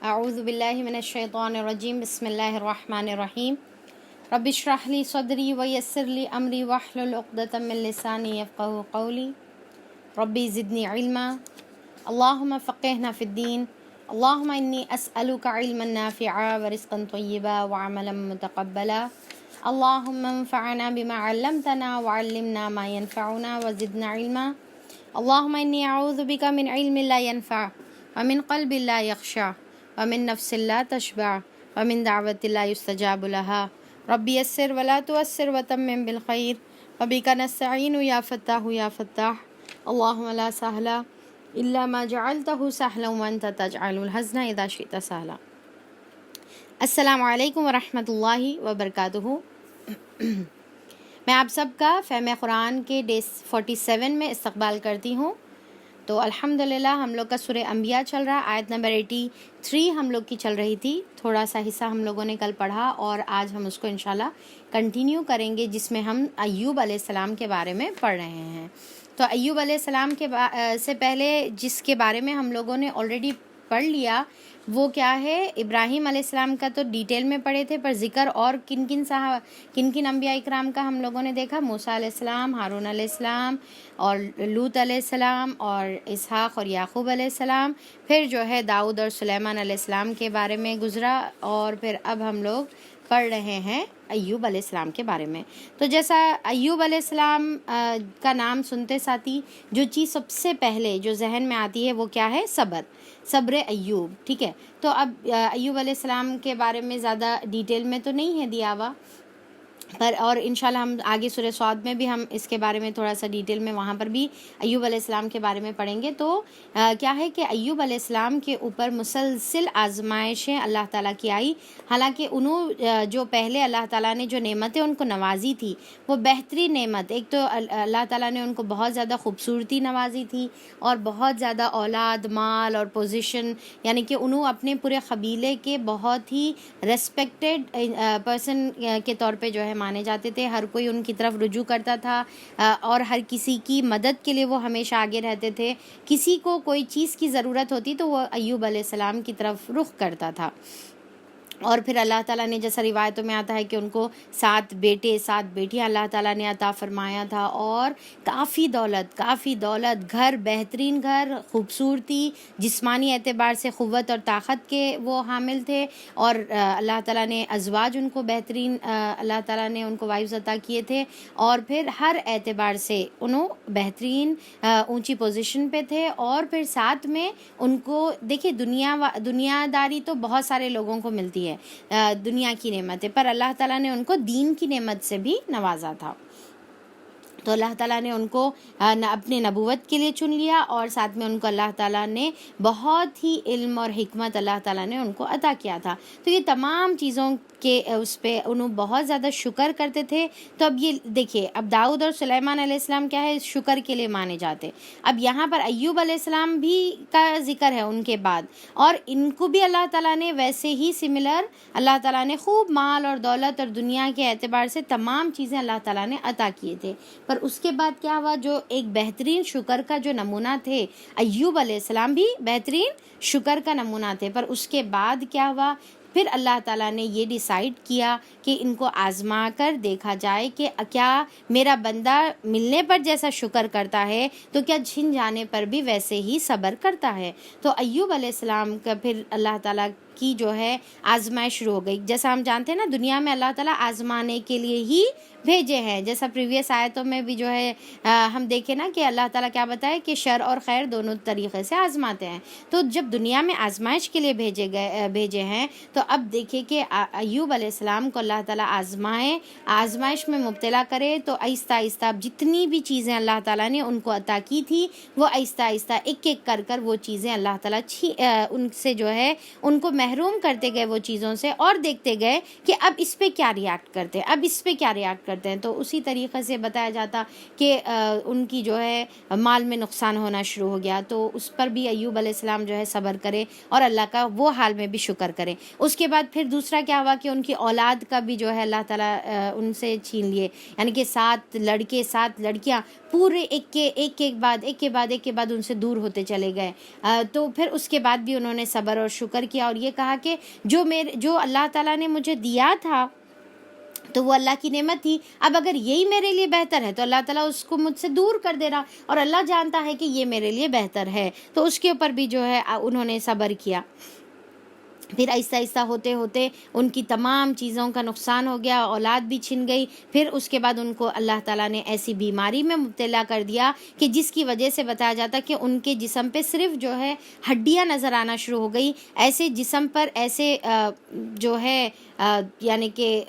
اعوذ باللہ من الشیطان الرجیم بسم اللہ الرحمن الرحیم رب اشرح لی صدری ویسر لی امری واحلل عقدۃ من لسانی یفقہوا قولی ربی زدنی علما اللہم فقہنا فی الدین اللہم انی اسألک علما نافعا ورزقا طیبا وعملا متقبلا اللہم انفعنا بما علمتنا وعلمنا ما ينفعنا وزدنا علما اللہم انی اعوذ بک من علم لا ينفع ومن قلب لا یخشع ومن نفس لا تشبع ومن دعوت لا يستجاب لها ربی یسر ولا تعسر وتمم بالخیر وبک نستعین یا فتاح یا فتاح اللہم لا سہل الا ما جعلته سہلا وانت تجعل الحزن اذا شئت سہلا۔ السلام علیکم ورحمۃ اللہ وبرکاتہ۔ میں آپ سب کا فہم قرآن کے ڈے 47 میں استقبال کرتی ہوں۔ تو الحمدللہ ہم لوگ کا سورہ انبیاء چل رہا، آیت نمبر 83 ہم لوگ کی چل رہی تھی۔ تھوڑا سا حصہ ہم لوگوں نے کل پڑھا اور آج ہم اس کو انشاءاللہ کنٹینیو کریں گے، جس میں ہم ایوب علیہ السلام کے بارے میں پڑھ رہے ہیں۔ تو ایوب علیہ السلام کے سے پہلے جس کے بارے میں ہم لوگوں نے آلریڈی پڑھ لیا وہ کیا ہے، ابراہیم علیہ السلام کا تو ڈیٹیل میں پڑھے تھے، پر ذکر اور کن کن انبیاء اکرام کا ہم لوگوں نے دیکھا، موسیٰ علیہ السلام، ہارون علیہ السلام اور لوط علیہ السلام اور اسحاق اور یعقوب علیہ السلام، پھر جو ہے داؤد اور سلیمان علیہ السلام کے بارے میں گزرا، اور پھر اب ہم لوگ پڑھ رہے ہیں ایوب علیہ السلام کے بارے میں۔ تو جیسا ایوب علیہ السلام کا نام سنتے ساتھی جو چیز سب سے پہلے جو ذہن میں آتی ہے وہ کیا ہے؟ صبر ایوب، ٹھیک ہے۔ تو اب ایوب علیہ السلام کے بارے میں زیادہ ڈیٹیل میں تو نہیں ہے دیا ہوا، پر اور انشاءاللہ ہم آگے سورہ صاد میں بھی ہم اس کے بارے میں تھوڑا سا ڈیٹیل میں وہاں پر بھی ایوب علیہ السلام کے بارے میں پڑھیں گے۔ تو کیا ہے کہ ایوب علیہ السلام کے اوپر مسلسل آزمائشیں اللہ تعالیٰ کی آئی، حالانکہ انہوں جو پہلے اللہ تعالیٰ نے جو نعمتیں ان کو نوازی تھی وہ بہترین نعمت، ایک تو اللہ تعالیٰ نے ان کو بہت زیادہ خوبصورتی نوازی تھی اور بہت زیادہ اولاد، مال اور پوزیشن، یعنی کہ انہوں اپنے پورے قبیلے کے بہت ہی ریسپیکٹڈ پرسن کے طور پہ جو ہے مانے جاتے تھے، ہر کوئی ان کی طرف رجوع کرتا تھا اور ہر کسی کی مدد کے لیے وہ ہمیشہ آگے رہتے تھے۔ کسی کو کوئی چیز کی ضرورت ہوتی تو وہ ایوب علیہ السلام کی طرف رخ کرتا تھا۔ اور پھر اللہ تعالیٰ نے جیسا روایتوں میں آتا ہے کہ ان کو 7 بیٹے 7 بیٹیاں اللہ تعالیٰ نے عطا فرمایا تھا، اور کافی دولت، گھر، بہترین گھر، خوبصورتی، جسمانی اعتبار سے قوت اور طاقت کے وہ حامل تھے، اور اللہ تعالیٰ نے ازواج ان کو بہترین اللہ تعالیٰ نے ان کو وائفز عطا کیے تھے، اور پھر ہر اعتبار سے انہوں بہترین اونچی پوزیشن پہ تھے۔ اور پھر ساتھ میں ان کو دیکھیں دنیا داری تو بہت سارے لوگوں کو ملتی ہے، دنیا کی نعمتیں، پر اللہ تعالیٰ نے ان کو دین کی نعمت سے بھی نوازا تھا۔ تو اللہ تعالیٰ نے ان کو اپنے نبوت کے لیے چن لیا، اور ساتھ میں ان کو اللہ تعالیٰ نے بہت ہی علم اور حکمت اللہ تعالیٰ نے ان کو عطا کیا تھا۔ تو یہ تمام چیزوں کے اس پہ انہوں بہت زیادہ شکر کرتے تھے۔ تو اب یہ دیکھیے، اب داؤد اور سلیمان علیہ السلام کیا ہے؟ شکر کے لیے مانے جاتے۔ اب یہاں پر ایوب علیہ السلام بھی کا ذکر ہے ان کے بعد، اور ان کو بھی اللہ تعالیٰ نے ویسے ہی سملر اللہ تعالیٰ نے خوب مال اور دولت اور دنیا کے اعتبار سے تمام چیزیں اللہ تعالیٰ نے عطا کیے تھے۔ پر اس کے بعد کیا ہوا؟ جو ایک بہترین شکر کا جو نمونہ تھے، ایوب علیہ السلام بھی بہترین شکر کا نمونہ تھے، پر اس کے بعد کیا ہوا؟ پھر اللہ تعالیٰ نے یہ ڈیسائیڈ کیا کہ ان کو آزما کر دیکھا جائے کہ کیا میرا بندہ ملنے پر جیسا شکر کرتا ہے تو کیا چھن جانے پر بھی ویسے ہی صبر کرتا ہے۔ تو ایوب علیہ السلام کا پھر اللہ تعالیٰ کی جو ہے آزمائش شروع ہو گئی۔ جیسا ہم جانتے ہیں نا، دنیا میں اللہ تعالیٰ آزمانے کے لیے ہی بھیجے ہیں، جیسا پریویس آیتوں میں بھی جو ہے ہم دیکھیں نا کہ اللہ تعالیٰ کیا بتائے کہ شر اور خیر دونوں طریقے سے آزماتے ہیں۔ تو جب دنیا میں آزمائش کے لیے بھیجے ہیں، تو اب دیکھیں کہ ایوب علیہ السلام کو اللہ تعالیٰ آزمائش میں مبتلا کرے، تو آہستہ آہستہ جتنی بھی چیزیں اللہ تعالیٰ نے ان کو عطا کی تھی وہ آہستہ آہستہ ایک ایک کر وہ چیزیں اللہ تعالیٰ ان سے جو ہے ان کو محروم کرتے گئے وہ چیزوں سے، اور دیکھتے گئے کہ اب اس پہ کیا ریاکٹ کرتے ہیں۔ تو اسی طریقے سے بتایا جاتا کہ ان کی جو ہے مال میں نقصان ہونا شروع ہو گیا، تو اس پر بھی ایوب علیہ السلام جو ہے صبر کرے اور اللہ کا وہ حال میں بھی شکر کرے۔ اس کے بعد پھر دوسرا کیا ہوا کہ ان کی اولاد کا بھی جو ہے اللہ تعالیٰ ان سے چھین لیے، یعنی کہ 7 لڑکے 7 لڑکیاں پورے ایک کے بعد ان سے دور ہوتے چلے گئے۔ تو پھر اس کے بعد بھی انہوں نے صبر اور شکر کیا، اور یہ کہا کہ جو اللہ تعالیٰ نے مجھے دیا تھا تو وہ اللہ کی نعمت تھی، اب اگر یہی میرے لیے بہتر ہے تو اللہ تعالیٰ اس کو مجھ سے دور کر دے رہا، اور اللہ جانتا ہے کہ یہ میرے لیے بہتر ہے، تو اس کے اوپر بھی جو ہے انہوں نے صبر کیا۔ پھر آہستہ آہستہ ہوتے ہوتے ان کی تمام چیزوں کا نقصان ہو گیا، اولاد بھی چھن گئی، پھر اس کے بعد ان کو اللہ تعالیٰ نے ایسی بیماری میں مبتلا کر دیا کہ جس کی وجہ سے بتایا جاتا کہ ان کے جسم پہ صرف جو ہے ہڈیاں نظر آنا شروع ہو گئی، ایسے جسم پر ایسے جو ہے یعنی کہ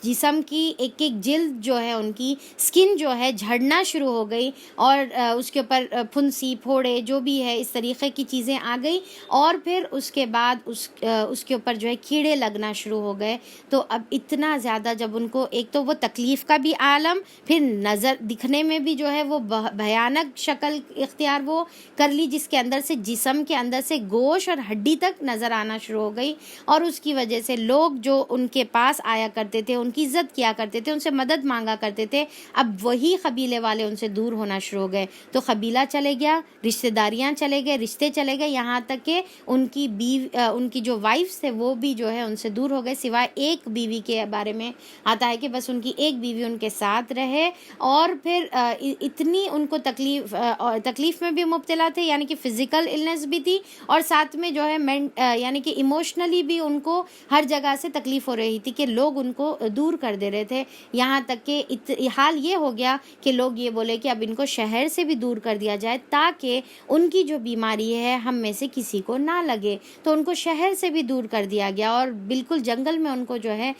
جسم کی ایک ایک جلد جو ہے ان کی سکن جو ہے جھڑنا شروع ہو گئی، اور اس کے اوپر پھنسی پھوڑے جو بھی ہے اس طریقے کی چیزیں آ گئی، اور پھر اس کے بعد اس کے اوپر جو ہے کیڑے لگنا شروع ہو گئے۔ تو اب اتنا زیادہ جب ان کو ایک تو وہ تکلیف کا بھی عالم، پھر نظر دکھنے میں بھی جو ہے وہ بھیانک شکل اختیار وہ کر لی، جس کے اندر سے جسم کے اندر سے گوشت اور ہڈی تک نظر آنا شروع ہو گئی، اور اس کی وجہ سے لوگ جو ان کے پاس آیا کرتے تھے، ان کی عزت کیا کرتے تھے، ان سے مدد مانگا کرتے تھے، اب وہی قبیلے والے ان سے دور ہونا شروع ہو گئے، تو قبیلہ چلے گیا، رشتہ داریاں چلے گئے، رشتے چلے گئے، یہاں تک کہ ان کی جو وائفز تھے وہ بھی جو ہے ان سے دور ہو گئے، سوائے ایک بیوی کے بارے میں آتا ہے کہ بس ان کی ایک بیوی ان کے ساتھ رہے، اور پھر اتنی ان کو تکلیف میں بھی مبتلا تھے، یعنی کہ فزیکل النس بھی تھی، اور ساتھ میں جو ہے یعنی کہ ایموشنلی بھی ان کو ہر جگہ سے تکلیف ہو رہی تھی کہ لوگ ان کو دور کر دے رہے تھے، یہاں تک کہ حال یہ ہو گیا کہ لوگ یہ بولے کہ اب ان کو شہر سے بھی دور کر دیا جائے تاکہ ان کی جو بیماری ہے ہم میں سے کسی کو نہ لگے، تو ان کو شہر سے بھی دور کر دیا گیا اور بالکل جنگل میں ان کو جو ہے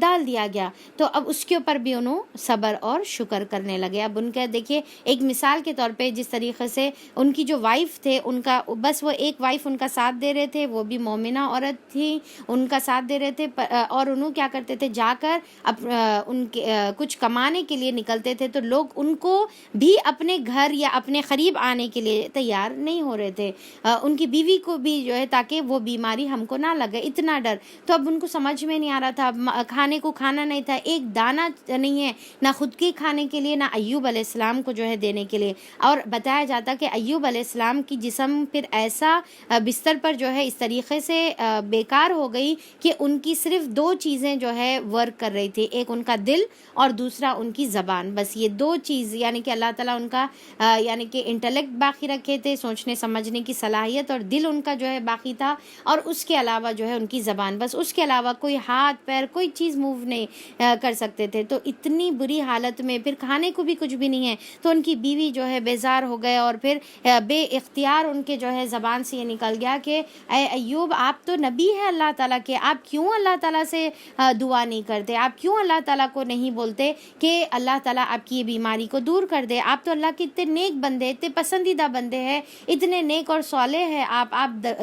ڈال دیا گیا۔ تو اب اس کے اوپر بھی انہوں صبر اور شکر کرنے لگے۔ اب ان کا دیکھیے ایک مثال کے طور پہ جس طریقے سے ان کی جو وائف تھے، ان کا بس وہ ایک وائف ان کا ساتھ دے رہے تھے، وہ بھی مومنہ عورت تھی، ان کا ساتھ دے رہے تھے، اور انہوں کیا کرتے تھے، جا کر ان کے کچھ کمانے کے لیے نکلتے تھے، تو لوگ ان کو بھی اپنے گھر یا اپنے قریب آنے کے لیے تیار نہیں ہو رہے تھے، ان کی بیوی کو بھی جو ہے تاکہ وہ بیماری ہم کو نہ لگے، اتنا ڈر۔ تو اب ان کو سمجھ میں نہیں آ رہا تھا، کھانے کو کھانا نہیں تھا، ایک دانہ نہیں ہے، نہ خود کے کھانے کے لیے، نہ ایوب علیہ السلام کو جو ہے دینے کے لیے، اور بتایا جاتا کہ ایوب علیہ السلام کی جسم پھر ایسا بستر پر جو ہے اس طریقے سے بیکار ہو گئی کہ ان کی صرف دو چیزیں جو ہے ورک کر رہی تھی، ایک ان کا دل اور دوسرا ان کی زبان، بس یہ دو چیز، یعنی کہ اللہ تعالیٰ ان کا یعنی کہ انٹلیکٹ باقی رکھے تھے، سوچنے سمجھنے کی صلاحیت، اور دل ان کا جو ہے باقی تھا، اور اس کے علاوہ جو ہے ان کی زبان، بس اس کے علاوہ کوئی ہاتھ پیر کوئی چیز موو نہیں کر سکتے تھے۔ تو اتنی بری حالت میں پھر کھانے کو بھی کچھ بھی نہیں ہے، تو ان کی بیوی جو ہے بیزار ہو گئے، اور پھر بے اختیار ان کے جو ہے زبان سے یہ نکل گیا کہ اے ایوب، آپ تو نبی ہے اللہ تعالیٰ کے، آپ کیوں اللہ تعالیٰ سے دعا نہیں کرتے، آپ کیوں اللہ تعالیٰ کو نہیں بولتے کہ اللہ تعالیٰ آپ کی یہ بیماری کو دور کر دے، آپ تو اللہ کے اتنے نیک بندے، اتنے پسندیدہ بندے ہیں، اتنے نیک اور صالح ہیں، آپ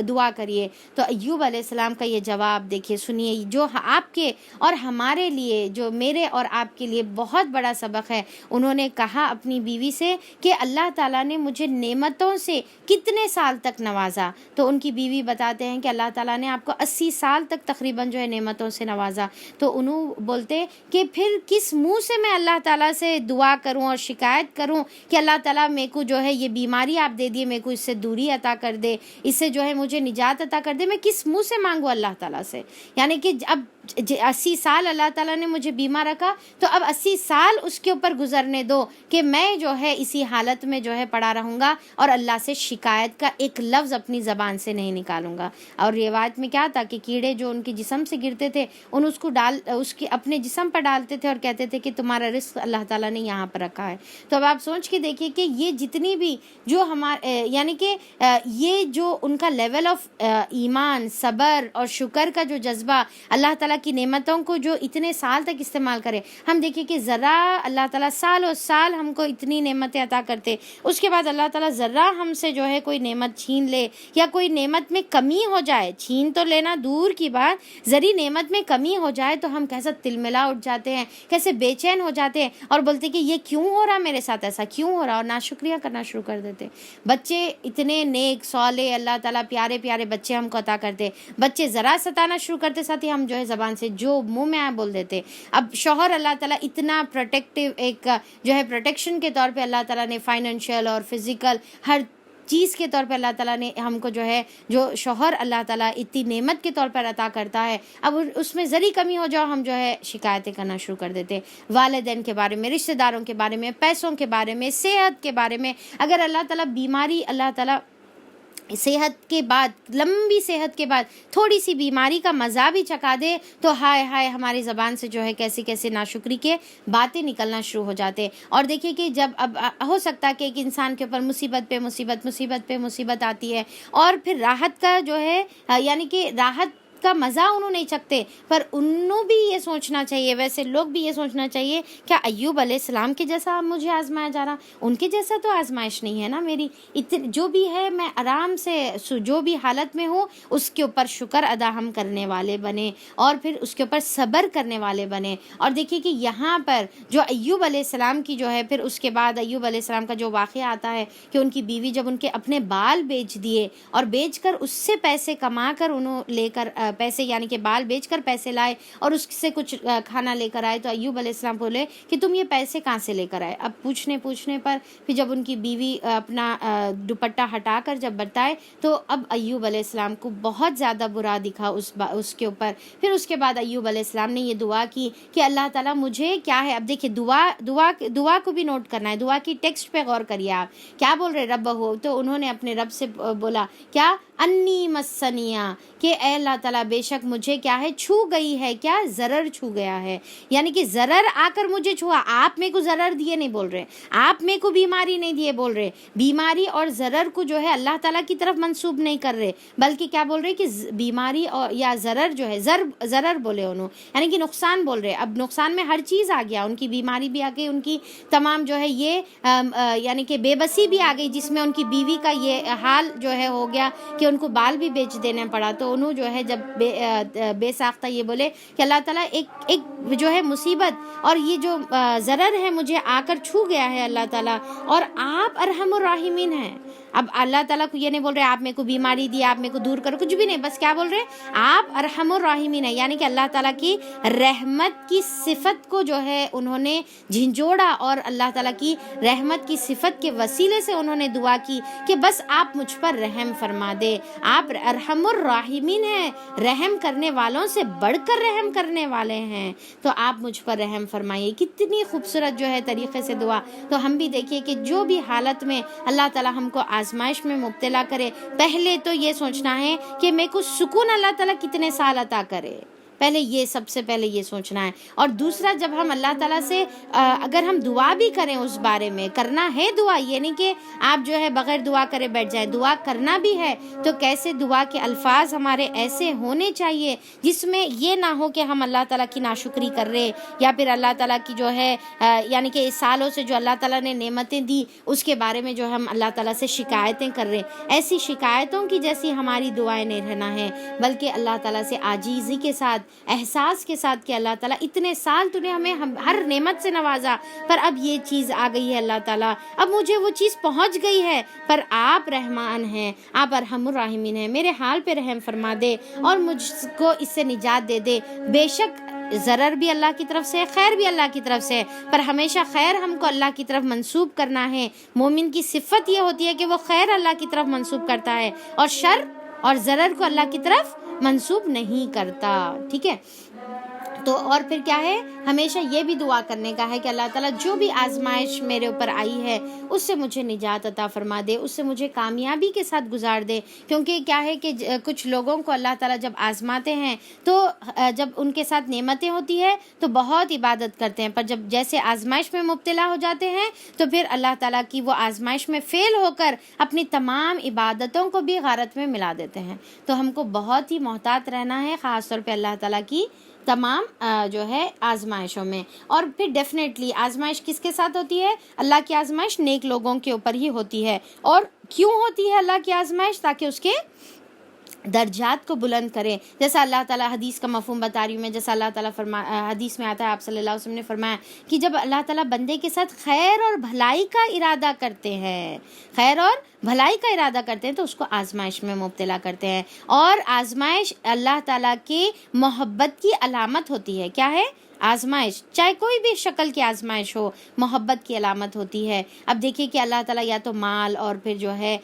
دعا کریے۔ تو ایوب علیہ السلام کا یہ جواب دیکھیے، سنیے، جو آپ کے اور ہمارے لیے، جو میرے اور آپ کے لیے بہت بڑا سبق ہے۔ انہوں نے کہا اپنی بیوی سے کہ اللہ تعالیٰ نے مجھے نعمتوں سے کتنے سال تک نوازا، تو ان کی بیوی بتاتے ہیں کہ اللہ تعالیٰ نے آپ کو 80 سال تک تقریباً جو ہے نعمتوں سے نوازا۔ تو انہوں بولتے کہ پھر کس منہ سے میں اللہ تعالیٰ سے دعا کروں اور شکایت کروں کہ اللہ تعالیٰ میرے کو جو ہے یہ بیماری آپ دے دیے، میرے کو اس سے دوری عطا کر دے، اس سے جو ہے مجھے نجات عطا کر دے، میں کس منہ سے مانگوں اللہ تعالیٰ سے؟ یعنی کہ اب 80 سال اللہ تعالیٰ نے مجھے بیمار رکھا، تو اب 80 سال اس کے اوپر گزرنے دو کہ میں جو ہے اسی حالت میں جو ہے پڑا رہوں گا اور اللہ سے شکایت کا ایک لفظ اپنی زبان سے نہیں نکالوں گا۔ اور روایت میں کیا تھا کہ کیڑے جو ان کے جسم سے گرتے تھے، ان اس کی اپنے جسم پر ڈالتے تھے اور کہتے تھے کہ تمہارا رزق اللہ تعالیٰ نے یہاں پر رکھا ہے۔ تو اب آپ سوچ کے دیکھیے کہ یہ جتنی بھی جو یعنی کہ یہ جو ان کا لیول آف ایمان، صبر اور شکر کا جو جذبہ، اللہ تعالیٰ کی نعمتوں کو جو اتنے سال تک استعمال کرے۔ ہم دیکھیں کہ ذرا اللہ تعالیٰ سال و سال ہم کو اتنی نعمتیں عطا کرتے، اس کے بعد اللہ تعالیٰ ذرا ہم سے جو ہے کوئی نعمت چھین لے یا کوئی نعمت میں کمی ہو جائے، چھین تو لینا دور کی بات، ذری نعمت میں کمی ہو جائے تو ہم کیسا تلملا اٹھ جاتے ہیں، کیسے بے چین ہو جاتے ہیں اور بولتے کہ یہ کیوں ہو رہا میرے ساتھ، ایسا کیوں ہو رہا، اور ناشکریہ کرنا شروع کر دیتے۔ بچے اتنے نیک صالح اللہ تعالیٰ پیارے پیارے بچے ہم کو عطا کرتے، بچے ذرا ستانا شروع کرتے ساتھ ہی ہم جو ہے زبان سے جو منہ میں آئے بول دیتے۔ اب شوہر اللہ تعالیٰ اتنا پروٹیکٹیو، ایک جو ہے پروٹیکشن کے طور پہ اللہ تعالیٰ نے فائنینشیل اور فزیکل ہر چیز کے طور پہ اللہ تعالیٰ نے ہم کو جو ہے جو شوہر اللہ تعالیٰ اتنی نعمت کے طور پر عطا کرتا ہے، اب اس میں ذری کمی ہو جاؤ ہم جو ہے شکایتیں کرنا شروع کر دیتے، والدین کے بارے میں، رشتہ داروں کے بارے میں، پیسوں کے بارے میں، صحت کے بارے میں۔ اگر اللہ تعالیٰ بیماری، اللہ تعالیٰ صحت کے بعد، لمبی صحت کے بعد تھوڑی سی بیماری کا مزہ بھی چکھا دے تو ہائے ہائے ہماری زبان سے جو ہے کیسے کیسے ناشکری کے باتیں نکلنا شروع ہو جاتے۔ اور دیکھیے کہ جب اب ہو سکتا ہے کہ ایک انسان کے اوپر مصیبت پہ مصیبت، مصیبت پہ مصیبت آتی ہے، اور پھر راحت کا جو ہے یعنی کہ راحت کا مزہ انہوں نہیں چکتے، پر انہوں بھی یہ سوچنا چاہیے، ویسے لوگ بھی یہ سوچنا چاہیے کیا ایوب علیہ السلام کے جیسا مجھے آزمایا جا رہا؟ ان کے جیسا تو آزمائش نہیں ہے نا میری، جو بھی ہے میں آرام سے جو بھی حالت میں ہوں اس کے اوپر شکر ادا ہم کرنے والے بنے، اور پھر اس کے اوپر صبر کرنے والے بنے۔ اور دیکھیے کہ یہاں پر جو ایوب علیہ السلام کی جو ہے، پھر اس کے بعد ایوب علیہ السلام کا جو واقعہ آتا ہے کہ ان کی بیوی جب ان کے اپنے بال بیچ دیے اور بیچ کر اس سے پیسے کما کر انہوں لے کر پیسے یعنی کہ بال بیچ کر پیسے لائے اور اس سے کچھ کھانا لے کر آئے، تو ایوب علیہ السلام بولے کہ تم یہ پیسے کہاں سے لے کر آئے؟ اب پوچھنے پر پھر جب ان کی بیوی اپنا دوپٹہ ہٹا کر جب بتائے تو اب ایوب علیہ السلام کو بہت زیادہ برا دکھا اس کے اوپر۔ پھر اس کے بعد ایوب علیہ السلام نے یہ دعا کی کہ اللہ تعالیٰ مجھے کیا ہے، اب دیکھیں دعا کو بھی نوٹ کرنا ہے، دعا کی ٹیکسٹ پہ غور کریے آپ کیا بول رہے رب ہو، تو انہوں نے اپنے رب سے بولا کیا انی مسنیا، کہ اے اللہ تعالیٰ بے شک مجھے کیا ہے چھو گئی ہے، کیا ضرر چھو گیا ہے، یعنی کہ ضرر آ کر مجھے چھوا، آپ میرے کو ضرر دیے نہیں بول رہے، آپ میرے کو بیماری نہیں دیے بول رہے، بیماری اور ضرر کو جو ہے اللہ تعالیٰ کی طرف منسوب نہیں کر رہے، بلکہ کیا بول رہے کہ بیماری اور یا ضرر جو ہے ضرر بولے انہوں، یعنی کہ نقصان بول رہے۔ اب نقصان میں ہر چیز آ گیا، ان کی بیماری بھی آ گئی، ان کی تمام جو ہے یہ یعنی کہ بے بسی بھی آ گئی، جس میں ان کی بیوی کا یہ حال جو ہے ہو گیا کہ ان کو بال بھی بیچ دینا پڑا۔ تو انہوں جو ہے جب بے ساختہ یہ بولے کہ اللہ تعالیٰ ایک جو ہے مصیبت اور یہ جو ضرر ہے مجھے آ کر چھو گیا ہے اللہ تعالیٰ، اور آپ ارحم الراحمین ہیں۔ اب اللہ تعالیٰ کو یہ نہیں بول رہے آپ میرے کو بیماری دی، آپ میرے کو دور کرو، کچھ بھی نہیں، بس کیا بول رہے آپ ارحم الراحمین ہیں، یعنی کہ اللہ تعالیٰ کی رحمت کی صفت کو جو ہے انہوں نے جھنجھوڑا، اور اللہ تعالیٰ کی رحمت کی صفت کے وسیلے سے انہوں نے دعا کی کہ بس آپ مجھ پر رحم فرما دے، آپ ارحم الراحمین ہیں، رحم کرنے والوں سے بڑھ کر رحم کرنے والے ہیں، تو آپ مجھ پر رحم فرمائیے۔ کتنی خوبصورت جو ہے طریقے سے دعا۔ تو ہم بھی دیکھیے کہ جو بھی حالت میں اللہ تعالیٰ ہم کو آزمائش میں مبتلا کرے، پہلے تو یہ سوچنا ہے کہ میرے کو سکون اللہ تعالیٰ کتنے سال عطا کرے، پہلے یہ سب سے پہلے یہ سوچنا ہے۔ اور دوسرا، جب ہم اللہ تعالیٰ سے اگر ہم دعا بھی کریں، اس بارے میں کرنا ہے دعا، یہ نہیں کہ آپ جو ہے بغیر دعا کرے بیٹھ جائیں، دعا کرنا بھی ہے، تو کیسے دعا کے الفاظ ہمارے ایسے ہونے چاہیے جس میں یہ نہ ہو کہ ہم اللہ تعالیٰ کی ناشکری کر رہے، یا پھر اللہ تعالیٰ کی جو ہے یعنی کہ اس سالوں سے جو اللہ تعالیٰ نے نعمتیں دی اس کے بارے میں جو ہم اللہ تعالیٰ سے شکایتیں کر رہے، ایسی شکایتوں کی جیسی ہماری دعائیں نہیں رہنا ہے، بلکہ اللہ تعالیٰ سے عاجزی کے ساتھ، احساس کے ساتھ کہ اللہ تعالیٰ اتنے سال تو نے ہمیں ہر نعمت سے نوازا، پر اب یہ چیز آ گئی ہے اللہ تعالیٰ، اب مجھے وہ چیز پہنچ گئی ہے، پر آپ رحمان ہیں، آپ ارحم الراحمین ہیں، میرے حال پہ رحم فرما دے اور مجھ کو اس سے نجات دے دے۔ بے شک ضرر بھی اللہ کی طرف سے، خیر بھی اللہ کی طرف سے، پر ہمیشہ خیر ہم کو اللہ کی طرف منسوب کرنا ہے۔ مومن کی صفت یہ ہوتی ہے کہ وہ خیر اللہ کی طرف منسوب کرتا ہے، اور شر اور ضرر کو اللہ کی طرف منسوب نہیں کرتا، ٹھیک ہے۔ تو اور پھر کیا ہے، ہمیشہ یہ بھی دعا کرنے کا ہے کہ اللہ تعالیٰ جو بھی آزمائش میرے اوپر آئی ہے اس سے مجھے نجات عطا فرما دے، اس سے مجھے کامیابی کے ساتھ گزار دے، کیونکہ کیا ہے کہ کچھ لوگوں کو اللہ تعالیٰ جب آزماتے ہیں تو جب ان کے ساتھ نعمتیں ہوتی ہے تو بہت عبادت کرتے ہیں، پر جب جیسے آزمائش میں مبتلا ہو جاتے ہیں تو پھر اللہ تعالیٰ کی وہ آزمائش میں فیل ہو کر اپنی تمام عبادتوں کو بھی غارت میں ملا دیتے ہیں۔ تو ہم کو بہت ہی محتاط رہنا ہے، خاص طور پہ اللہ تعالیٰ کی تمام جو ہے آزمائشوں میں۔ اور پھر ڈیفینیٹلی آزمائش کس کے ساتھ ہوتی ہے؟ اللہ کی آزمائش نیک لوگوں کے اوپر ہی ہوتی ہے۔ اور کیوں ہوتی ہے اللہ کی آزمائش؟ تاکہ اس کے درجات کو بلند کریں، جیسا اللہ تعالیٰ حدیث کا مفہوم بتا رہی ہوں میں، جیسا اللہ تعالیٰ حدیث میں آتا ہے، آپ صلی اللہ علیہ وسلم نے فرمایا کہ جب اللہ تعالیٰ بندے کے ساتھ خیر اور بھلائی کا ارادہ کرتے ہیں، خیر اور بھلائی کا ارادہ کرتے ہیں، تو اس کو آزمائش میں مبتلا کرتے ہیں۔ اور آزمائش اللہ تعالیٰ کی محبت کی علامت ہوتی ہے۔ کیا ہے؟ آزمائش چاہے کوئی بھی شکل کی آزمائش ہو محبت کی علامت ہوتی ہے. اب دیکھیے کہ اللہ تعالیٰ یا تو مال اور پھر جو ہے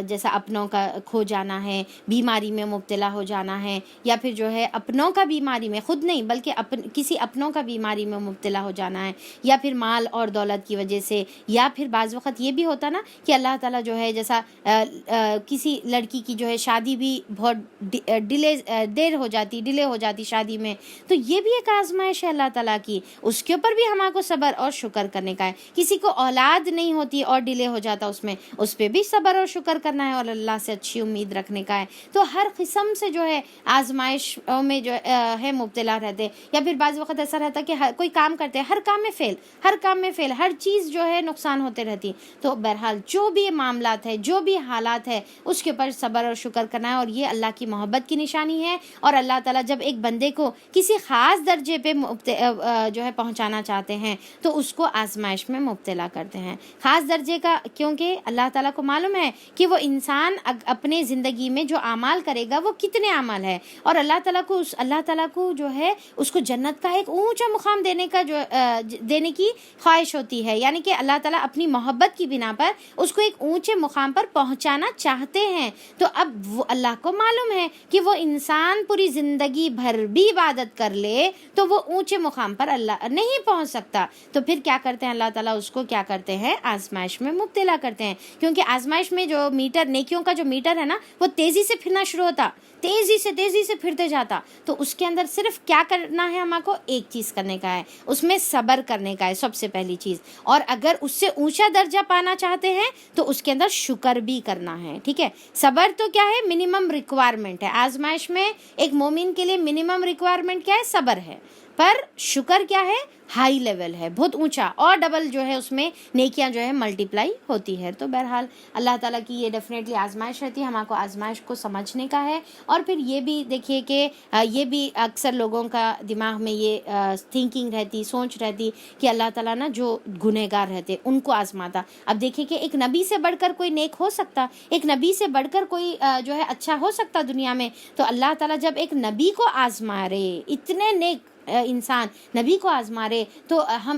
جیسا اپنوں کا کھو جانا ہے, بیماری میں مبتلا ہو جانا ہے, یا پھر جو ہے اپنوں کا بیماری میں, خود نہیں بلکہ کسی اپنوں کا بیماری میں مبتلا ہو جانا ہے, یا پھر مال اور دولت کی وجہ سے, یا پھر بعض وقت یہ بھی ہوتا نا کہ اللہ تعالیٰ جو ہے جیسا کسی لڑکی کی جو ہے شادی بھی بہت ڈیلے ہو جاتی شادی میں, تو یہ بھی ایک آزمائش ہے اللہ تعالیٰ کی, اس کے اوپر بھی ہمارے کو صبر اور شکر کرنے کا ہے. کسی کو اولاد نہیں ہوتی اور ڈیلے ہو جاتا اس پہ بھی صبر اور شکر کرنا ہے اور اللہ سے اچھی امید رکھنے کا ہے. تو ہر قسم سے جو ہے آزمائشوں میں جو ہے مبتلا رہتے, یا پھر بعض وقت ایسا رہتا کہ کوئی کام کرتے ہر کام میں فیل, ہر چیز جو ہے نقصان ہوتے رہتی. تو بہرحال جو بھی معاملات ہے, جو بھی حالات ہے, اس کے اوپر صبر اور شکر کرنا ہے, اور یہ اللہ کی محبت کی نشانی ہے. اور اللہ تعالیٰ جب ایک بندے کو کسی خاص درجے پہ جو ہے پہنچانا چاہتے ہیں تو اس کو آزمائش میں مبتلا کرتے ہیں. خاص درجے کا, کیونکہ اللہ تعالیٰ کو معلوم ہے کہ وہ انسان اپنے زندگی میں جو اعمال کرے گا وہ کتنے اعمال ہے, اور اللہ تعالیٰ کو جو ہے اس کو جنت کا ایک اونچا مقام دینے کی خواہش ہوتی ہے. یعنی کہ اللہ تعالیٰ اپنی محبت کی بنا پر اس کو ایک اونچے مقام پر پہنچانا چاہتے ہیں. تو اب وہ اللہ کو معلوم ہے کہ وہ انسان پوری زندگی بھر بھی عبادت کر لے تو وہ اونچے مقام پر اللہ نہیں پہنچ سکتا. تو پھر کیا کرتے ہیں اللہ تعالیٰ, اس کو کیا کرتے ہیں, آزمائش میں مبتلا کرتے ہیں. کیونکہ آزمائش میں جو میٹر, نیکیوں کا جو میٹر ہے نا, وہ تیزی سے پھرنا شروع ہوتا, تیزی سے پھرتے جاتا. تو اس کے اندر صرف کیا کرنا ہے, ہمارے کو ایک چیز کرنے کا ہے, اس میں صبر کرنے کا ہے سب سے پہلی چیز. اور اگر اس سے اونچا درجہ پانا چاہتے ہیں تو اس کے اندر شکر بھی کرنا ہے. ٹھیک ہے, صبر تو کیا ہے, منیمم ریکوائرمنٹ ہے آزمائش میں. ایک مومن کے لیے منیمم ریکوائرمنٹ کیا ہے, صبر ہے. پر شکر کیا ہے, ہائی لیول ہے, بہت اونچا, اور ڈبل جو ہے اس میں نیکیاں جو ہے ملٹیپلائی ہوتی ہے. تو بہرحال اللہ تعالیٰ کی یہ ڈیفینیٹلی آزمائش رہتی ہے, ہمارے کو آزمائش کو سمجھنے کا ہے. اور پھر یہ بھی دیکھیے کہ یہ بھی اکثر لوگوں کا دماغ میں یہ تھنکنگ رہتی, سوچ رہتی کہ اللہ تعالیٰ نا جو گنہگار رہتے ان کو آزماتا. اب دیکھیے کہ ایک نبی سے بڑھ کر کوئی نیک ہو سکتا, ایک نبی سے بڑھ کر کوئی جو ہے اچھا ہو سکتا دنیا میں. تو اللہ تعالیٰ جب ایک نبی کو آزما رہے, اتنے نیک انسان نبی کو آزما رہے, تو ہم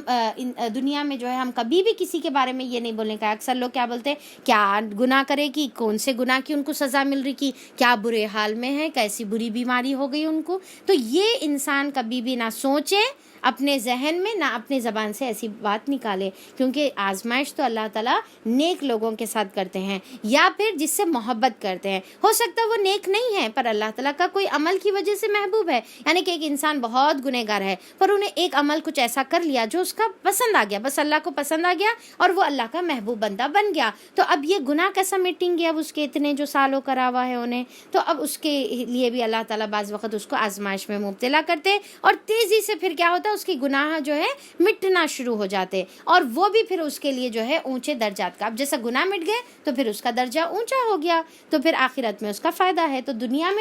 دنیا میں جو ہے ہم کبھی بھی کسی کے بارے میں یہ نہیں بولنے کا. اکثر لوگ کیا بولتے ہیں, کیا گناہ کرے گی, کون سے گناہ کی ان کو سزا مل رہی کی, کیا برے حال میں ہے, کیسی بری بیماری ہو گئی ان کو. تو یہ انسان کبھی بھی نہ سوچے اپنے ذہن میں, نہ اپنے زبان سے ایسی بات نکالے, کیونکہ آزمائش تو اللہ تعالیٰ نیک لوگوں کے ساتھ کرتے ہیں, یا پھر جس سے محبت کرتے ہیں. ہو سکتا ہے وہ نیک نہیں ہے پر اللہ تعالیٰ کا کوئی عمل کی وجہ سے محبوب ہے. یعنی کہ ایک انسان بہت گنہگار ہے پر انہیں ایک عمل کچھ ایسا کر لیا جو اس کا پسند آ گیا, بس اللہ کو پسند آ گیا اور وہ اللہ کا محبوب بندہ بن گیا. تو اب یہ گناہ کیسا مٹیں گے, اب اس کے اتنے جو سالوں کرا ہوا ہے انہیں, تو اب اس کے لیے بھی اللہ تعالیٰ بعض وقت اس کو آزمائش میں مبتلا کرتے, اور تیزی سے پھر کیا ہوتا ہے, اس کی گناہ جو ہے مٹنا شروع ہو جاتے, اور وہ بھی پھر اس کے لیے جو ہے اونچے درجات کا. اب جیسا گناہ مٹ گئے تو پھر اس کا درجہ اونچا ہو گیا, تو پھر آخرت میں اس کا فائدہ ہے. تو دنیا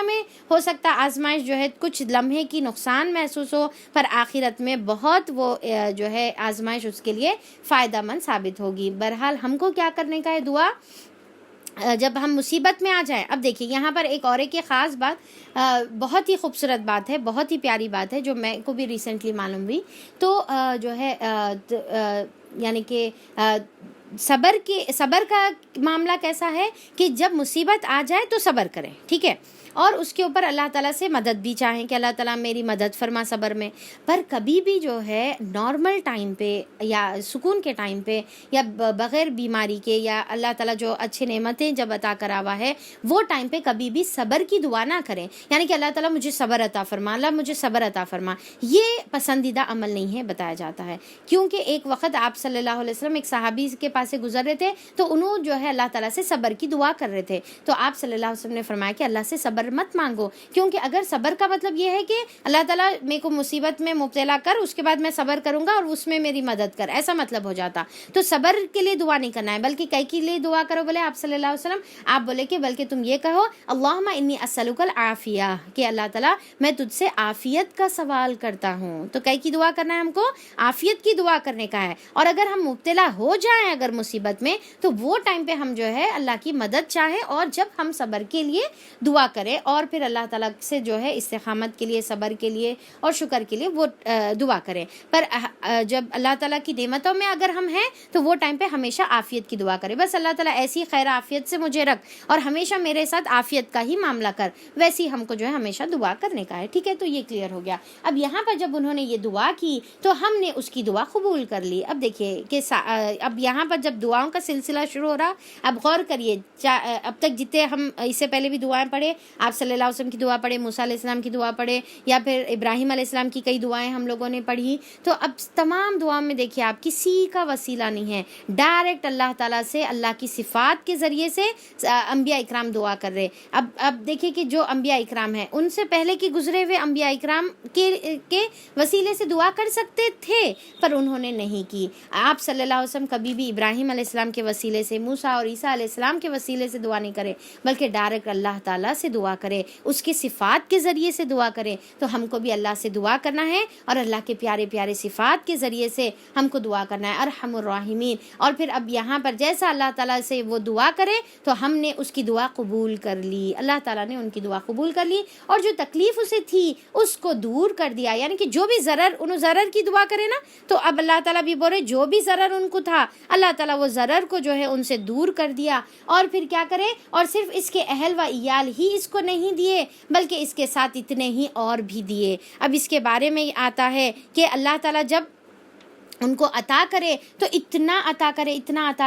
میں ہو سکتا آزمائش جو ہے کچھ لمحے کی نقصان محسوس ہو, پر آخرت میں بہت وہ جو ہے آزمائش اس کے لیے فائدہ مند ثابت ہوگی. بہرحال ہم کو کیا کرنے کا ہے, دعا جب ہم مصیبت میں آ جائیں. اب دیکھیے یہاں پر ایک اور ایک خاص بات, بہت ہی خوبصورت بات ہے, بہت ہی پیاری بات ہے, جو میں کو بھی ریسنٹلی معلوم ہوئی. تو جو ہے یعنی کہ صبر کا معاملہ کیسا ہے کہ جب مصیبت آ جائے تو صبر کریں, ٹھیک ہے, اور اس کے اوپر اللہ تعالیٰ سے مدد بھی چاہیں کہ اللہ تعالیٰ میری مدد فرما صبر میں. پر کبھی بھی جو ہے نارمل ٹائم پہ یا سکون کے ٹائم پہ یا بغیر بیماری کے, یا اللہ تعالیٰ جو اچھے نعمتیں جب عطا کرا ہوا ہے وہ ٹائم پہ کبھی بھی صبر کی دعا نہ کریں. یعنی کہ اللہ تعالیٰ مجھے صبر عطا فرما, اللہ مجھے صبر عطا فرما, یہ پسندیدہ عمل نہیں ہے بتایا جاتا ہے. کیونکہ ایک وقت آپ صلی اللہ علیہ وسلم ایک صحابی کے پاس سے گزر رہے تھے, تو انہوں جو ہے اللہ تعالیٰ سے صبر کی دعا کر رہے تھے. تو آپ صلی اللہ علیہ وسلم نے فرمایا کہ اللہ سے صبر مت مانگو, کیونکہ اگر صبر کا مطلب یہ ہے کہ اللہ تعالیٰ میرے کو مصیبت میں مبتلا کر, اس کے بعد میں صبر کروں گا اور اس میں میری مدد کر, ایسا مطلب ہو جاتا. تو صبر کے لیے دعا نہیں کرنا ہے, بلکہ کئی کے لیے دعا کرو. بولے آپ صلی اللہ علیہ وسلم, آپ بولے کہ بلکہ تم یہ کہو اللہم انی اسألک العافیہ, کہ اللہ تعالیٰ میں تجھ سے عافیت کا سوال کرتا ہوں. تو کئی کی دعا کرنا ہے, ہم کو عافیت کی دعا کرنے کا ہے. اور اگر ہم مبتلا ہو جائیں, اگر اگر مصیبت میں، تو وہ ٹائم پہ ہم جو ہے اللہ کی مدد چاہیں، اور جب ہم صبر کے لیے دعا کریں اور پھر اللہ تعالیٰ سے جو ہے استقامت کے لیے، صبر کے لیے اور شکر کے لیے وہ دعا کریں۔ پر جب اللہ تعالیٰ کی نعمتوں میں اگر ہم ہیں تو وہ ٹائم پہ ہمیشہ عافیت کی دعا کریں، بس اللہ تعالیٰ ایسی خیر عافیت سے مجھے رکھ اور ہمیشہ میرے ساتھ عافیت کا ہی معاملہ کر، ویسی ہم کو جو ہے ہمیشہ دعا کرنے کا ہے، ٹھیک ہے؟ تو یہ کلیئر ہو گیا۔ اب یہاں پر جب انہوں نے یہ دعا کی تو ہم نے اس کی دعا قبول کر لی۔ اب دیکھیے کہ اب یہاں پر جب دعاؤں کا سلسلہ شروع ہو رہا، اب غور کریے، اب تک جتنے ہم اس سے پہلے بھی دعائیں پڑھے، آپ صلی اللہ علیہ وسلم کی دعا پڑھے، موسیٰ علیہ السلام کی دعا پڑھے، یا پھر ابراہیم علیہ السلام کی کئی دعائیں ہم لوگوں نے پڑھی، تو اب تمام دعاؤں میں دیکھیے آپ کسی کا وسیلہ نہیں ہے، ڈائریکٹ اللہ تعالیٰ سے، اللہ کی صفات کے ذریعے سے انبیاء اکرام دعا کر رہے۔ اب دیکھیے کہ جو انبیاء اکرام ہیں، ان سے پہلے کے گزرے ہوئے انبیاء اکرام کے وسیلے سے دعا کر سکتے تھے، پر انہوں نے نہیں کی۔ آپ صلی اللہ علیہ وسلم کبھی بھی ابراہیم علیہ السلام کے وسیلے سے، موسیٰ اور عیسیٰ علیہ السلام کے وسیلے سے دعا نہیں کرے، بلکہ ڈائریکٹ اللہ تعالیٰ سے دعا کرے، اس کی صفات کے ذریعے سے دعا کرے۔ تو ہم کو بھی اللہ سے دعا کرنا ہے اور اللہ کے پیارے پیارے صفات کے ذریعے سے ہم کو دعا کرنا ہے، ارحم الراحمین۔ اور پھر اب یہاں پر جیسا اللہ تعالیٰ سے وہ دعا کرے تو ہم نے اس کی دعا قبول کر لی، اللہ تعالیٰ نے ان کی دعا قبول کر لی، اور جو تکلیف اسے تھی اس کو دور کر دیا، یعنی کہ جو بھی ضرر کی دعا کرے نا، تو اب اللہ تعالیٰ بھی بول رہے جو بھی ضرر ان کو تھا، اللہ تعالیٰ وہ ضرر کو جو ہے ان سے دور کر دیا، اور پھر کیا کرے، اور صرف اس کے اہل و عیال ہی اس کو نہیں دیے، بلکہ اس کے ساتھ اتنے ہی اور بھی دیے۔ اب اس کے بارے میں آتا ہے کہ اللہ تعالیٰ جب ان کو عطا کرے تو اتنا عطا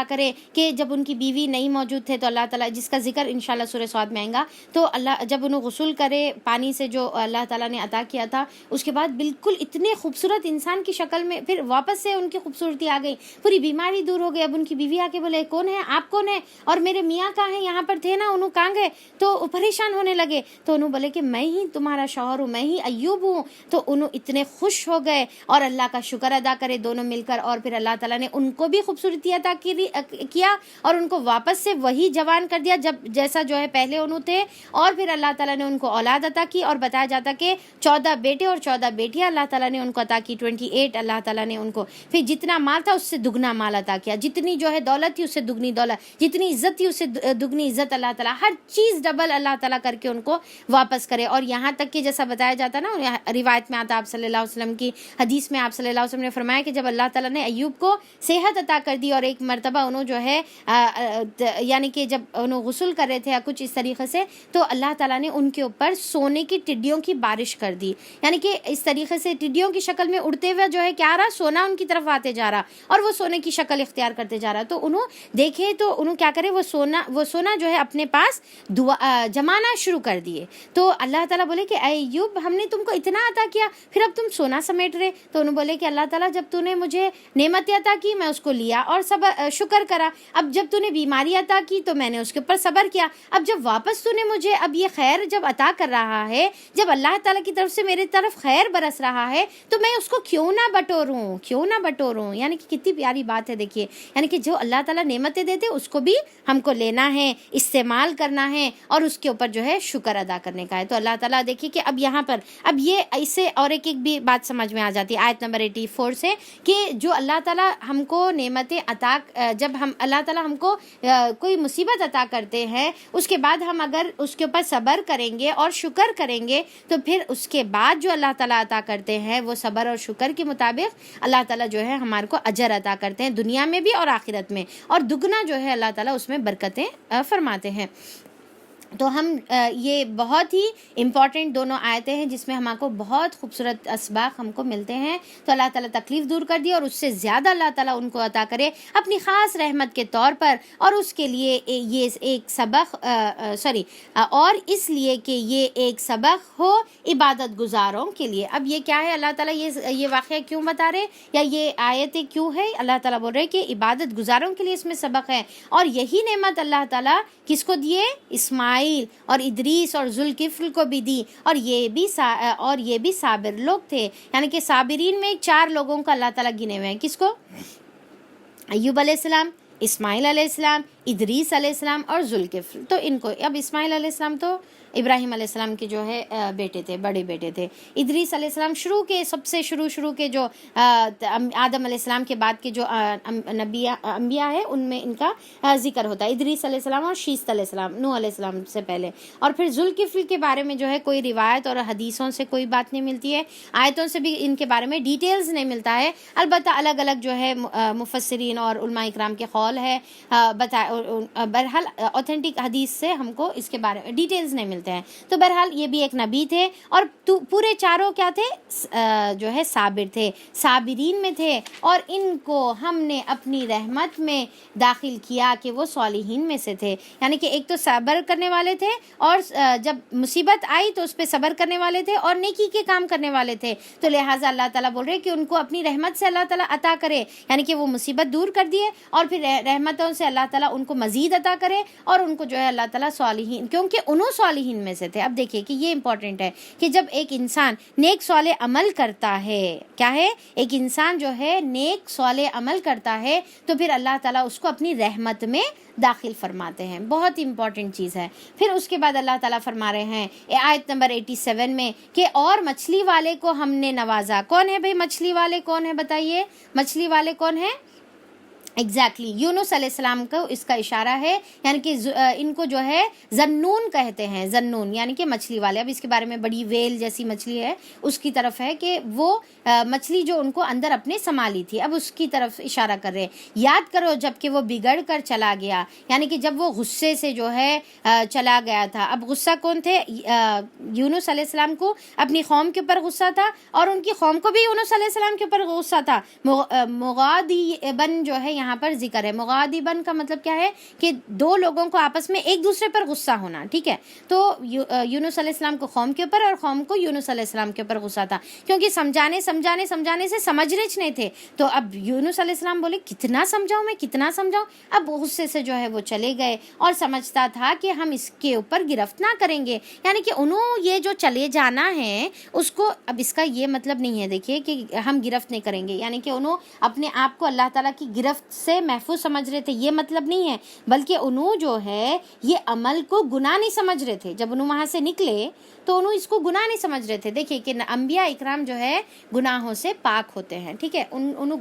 کرے کہ جب ان کی بیوی نہیں موجود تھے تو اللہ تعالیٰ، جس کا ذکر انشاءاللہ سورہ صاد میں آئے گا، تو اللہ جب انہوں غسل کرے پانی سے جو اللہ تعالیٰ نے عطا کیا تھا، اس کے بعد بالکل اتنے خوبصورت انسان کی شکل میں پھر واپس سے ان کی خوبصورتی آ گئی، پوری بیماری دور ہو گئی۔ اب ان کی بیوی آ کے بولے کون ہے آپ، کون ہے، اور میرے میاں کہاں ہیں، یہاں پر تھے نا، انہوں کہاں گئے، تو پریشان ہونے لگے۔ تو انہوں بولے کہ میں ہی تمہارا شوہر ہوں، میں ہی ایوب ہوں۔ تو انہوں اتنے خوش ہو گئے اور اللہ کا شکر ادا کرے دونوں مل کر، اور پھر اللہ تعالیٰ نے ان کو بھی خوبصورتی عطا کیا اور ان کو واپس سے وہی جوان کر دیا جب جیسا جو ہے پہلے انہوں تھے، اور پھر اللہ تعالیٰ نے ان کو اولاد عطا کی، اور بتایا جاتا کہ 14 بیٹے اور 14 بیٹیاں اللہ تعالیٰ نے ان کو عطا کی، 28 اللہ تعالیٰ نے ان کو، پھر جتنا مال تھا اس سے دگنا مال عطا کیا، جتنی جو ہے دولت تھی اس سے دگنی دولت، جتنی عزت تھی اس سے دگنی عزت، اللہ تعالیٰ ہر چیز ڈبل اللہ تعالیٰ کر کے ان کو واپس کرے۔ اور یہاں تک کہ جیسا بتایا جاتا نا، روایت میں آتا آپ صلی اللہ علیہ وسلم کی حدیث میں، آپ صلی اللہ علیہ وسلم نے فرمایا کہ جب اللہ تعالیٰ نے ایوب کو صحت عطا کر دی، اور ایک مرتبہ انہوں جو ہے یعنی کہ جب انہوں غسل کر رہے تھے یا کچھ اس طریقے سے، تو اللہ تعالیٰ نے ان کے اوپر سونے کی ٹڈیوں کی بارش کر دی، یعنی کہ اس طریقے سے ٹڈیوں کی شکل میں اڑتے ہوئے جو ہے کیا آ رہا، سونا ان کی طرف آتے جا رہا، اور وہ سونے کی شکل اختیار کرتے جا رہا۔ تو انہوں دیکھے تو انہوں کیا کرے، وہ سونا جو ہے اپنے پاس جمانا شروع کر دیے۔ تو اللہ تعالیٰ بولے کہ اے ایوب، ہم نے تم کو اتنا عطا کیا، پھر اب تم سونا سمیٹ رہے۔ تو انہوں بولے کہ اللہ تعالیٰ جب تو نے مجھے نعمت عطا کی میں اس کو لیا اور شکر کرا، اب جب تو نے بیماری عطا کی تو میں نے اس کے اوپر صبر کیا، اب جب واپس تو نے مجھے اب یہ خیر جب عطا کر رہا ہے، جب اللہ تعالیٰ کی طرف سے میرے طرف خیر برس رہا ہے، تو میں اس کو کیوں نہ بٹوروں۔ یعنی کہ کتنی پیاری بات ہے، دیکھیے، یعنی کہ جو اللہ تعالیٰ نعمتیں دیتے اس کو بھی ہم کو لینا ہے، استعمال کرنا ہے، اور اس کے اوپر جو ہے شکر ادا کرنے کا ہے۔ تو اللہ تعالیٰ دیکھیے کہ اب یہاں پر اب یہ اس سے اور ایک بھی بات سمجھ میں آ جاتی ہے آیت نمبر 84 سے، کہ جو اللہ تعالیٰ ہم کو نعمتیں عطا، جب اللہ تعالیٰ ہم کو کوئی مصیبت عطا کرتے ہیں، اس کے بعد ہم اگر اس کے اوپر صبر کریں گے اور شکر کریں گے، تو پھر اس کے بعد جو اللہ تعالیٰ عطا کرتے ہیں وہ صبر اور شکر کے مطابق اللہ تعالیٰ جو ہے ہمارے کو اجر عطا کرتے ہیں، دنیا میں بھی اور آخرت میں، اور دگنا جو ہے اللہ تعالیٰ اس میں برکتیں فرماتے ہیں۔ تو ہم یہ بہت ہی امپورٹنٹ دونوں آیتیں ہیں جس میں ہمارے کو بہت خوبصورت اسباق ہم کو ملتے ہیں۔ تو اللہ تعالیٰ تکلیف دور کر دی اور اس سے زیادہ اللہ تعالیٰ ان کو عطا کرے اپنی خاص رحمت کے طور پر، اور اس کے لیے یہ ایک سبق اور اس لیے کہ یہ ایک سبق ہو عبادت گزاروں کے لیے۔ اب یہ کیا ہے، اللہ تعالیٰ یہ واقعہ کیوں بتا رہے، یا یہ آیتیں کیوں ہے، اللہ تعالیٰ بول رہے کہ عبادت گزاروں کے لیے اس میں سبق ہے، اور یہی نعمت اللہ تعالیٰ کس کو دیے، اسماعیل اور ادریس اور ذوالکفل کو بھی دی، اور یہ بھی صابر لوگ تھے، یعنی کہ صابرین میں 4 لوگوں کا اللہ تعالیٰ گنے ہوئے ہیں، کس کو، ایوب علیہ السلام، اسماعیل علیہ السلام، ادریس علیہ السلام اور ذوالکفل، تو ان کو، اب اسماعیل علیہ السلام تو ابراہیم علیہ السلام کے جو ہے بیٹے تھے، بڑے بیٹے تھے. ادریس علیہ السلام سب سے شروع کے جو آدم علیہ السلام کے بعد کے جو انبیاء ہیں ان میں ان کا ذکر ہوتا ہے. ادریس علیہ السلام اور شیث علیہ السلام، نوح علیہ السلام سے پہلے. اور پھر ذوالکفل کے بارے میں جو ہے کوئی روایت اور حدیثوں سے کوئی بات نہیں ملتی ہے، آیتوں سے بھی ان کے بارے میں ڈیٹیلز نہیں ملتا ہے. البتہ الگ الگ جو ہے مفسرین اور علماء اکرام کے قول ہے، بہرحال اوتھینٹک حدیث سے ہم کو اس کے بارے میں ڈیٹیلز نہیں ملتے ہیں. تو بہرحال یہ بھی ایک نبی تھے، اور پورے چاروں کیا تھے، جو ہے صابر تھے، صابرین میں تھے، اور ان کو ہم نے اپنی رحمت میں داخل کیا کہ وہ صالحین میں سے تھے. یعنی کہ ایک تو صبر کرنے والے تھے، اور جب مصیبت آئی تو اس پہ صبر کرنے والے تھے، اور نیکی کے کام کرنے والے تھے. تو لہٰذا اللہ تعالیٰ بول رہے کہ ان کو اپنی رحمت سے اللہ تعالیٰ عطا کرے، یعنی کہ وہ مصیبت دور کر دیے، اور پھر رحمتوں سے اللہ تعالیٰ ان کو مزید عطا کرے، اور ان کو جو ہے اللہ تعالیٰ صالحین، کیونکہ انہوں صالحین میں سے تھے. اب دیکھیے کہ یہ امپورٹنٹ ہے کہ جب ایک انسان نیک صالح عمل کرتا ہے، کیا ہے، ایک انسان جو ہے نیک صالح عمل کرتا ہے، تو پھر اللہ تعالیٰ اس کو اپنی رحمت میں داخل فرماتے ہیں. بہت امپورٹنٹ چیز ہے. پھر اس کے بعد اللہ تعالیٰ فرما رہے ہیں آیت نمبر 87 میں کہ اور مچھلی والے کو ہم نے نوازا. کون ہے بھئی مچھلی والے؟ کون ہے بتائیے؟ مچھلی والے کون ہیں؟ ایگزیکٹلی یونس علیہ السلام کو اس کا اشارہ ہے، یعنی کہ ان کو جو ہے ذنون کہتے ہیں. ذنون یعنی کہ مچھلی والے. اب اس کے بارے میں بڑی ویل جیسی مچھلی ہے، اس کی طرف ہے کہ وہ مچھلی جو ان کو اندر اپنے سما لی تھی، اب اس کی طرف اشارہ کر رہے ہیں. یاد کرو جب کہ وہ بگڑ کر چلا گیا، یعنی کہ جب وہ غصے سے جو ہے چلا گیا تھا. اب غصہ کون تھے؟ یونس علیہ السلام کو اپنی قوم کے اوپر غصہ تھا، اور ان کی قوم کو بھی یونس علیہ السلام کے اوپر غصہ تھا. مغاضباً جو ہے یہاں پر ذکر ہے. مغاضباً کا مطلب کیا ہے کہ دو لوگوں کو آپس میں ایک دوسرے پر غصہ ہونا. ٹھیک ہے، تو یونس علیہ السلام کو قوم کے اوپر، اور قوم کو یونس علیہ السلام کے اوپر غصہ تھا، کیونکہ سمجھانے سے سمجھ رچ نہیں تھے. تو اب یونس علیہ السلام بولے کتنا سمجھاؤں میں، کتنا سمجھاؤں. اب غصے سے جو ہے وہ چلے گئے، اور سمجھتا تھا کہ ہم اس کے اوپر گرفت نہ کریں گے، یعنی کہ انہوں یہ جو چلے جانا ہے اس کو، اب اس کا یہ مطلب نہیں ہے دیکھیے کہ ہم گرفت نہیں کریں گے، یعنی کہ انہوں اپنے آپ کو اللہ تعالیٰ کی گرفت سے محفوظ سمجھ رہے تھے، یہ مطلب نہیں ہے. بلکہ انہوں جو ہے یہ عمل کو گناہ نہیں سمجھ رہے تھے. جب انہوں وہاں سے نکلے تو انہوں اس کو گناہ نہیں سمجھ رہے تھے. دیکھیے کہ انبیاء اکرام جو ہے گناہوں سے پاک ہوتے ہیں. ٹھیک ہے، انہوں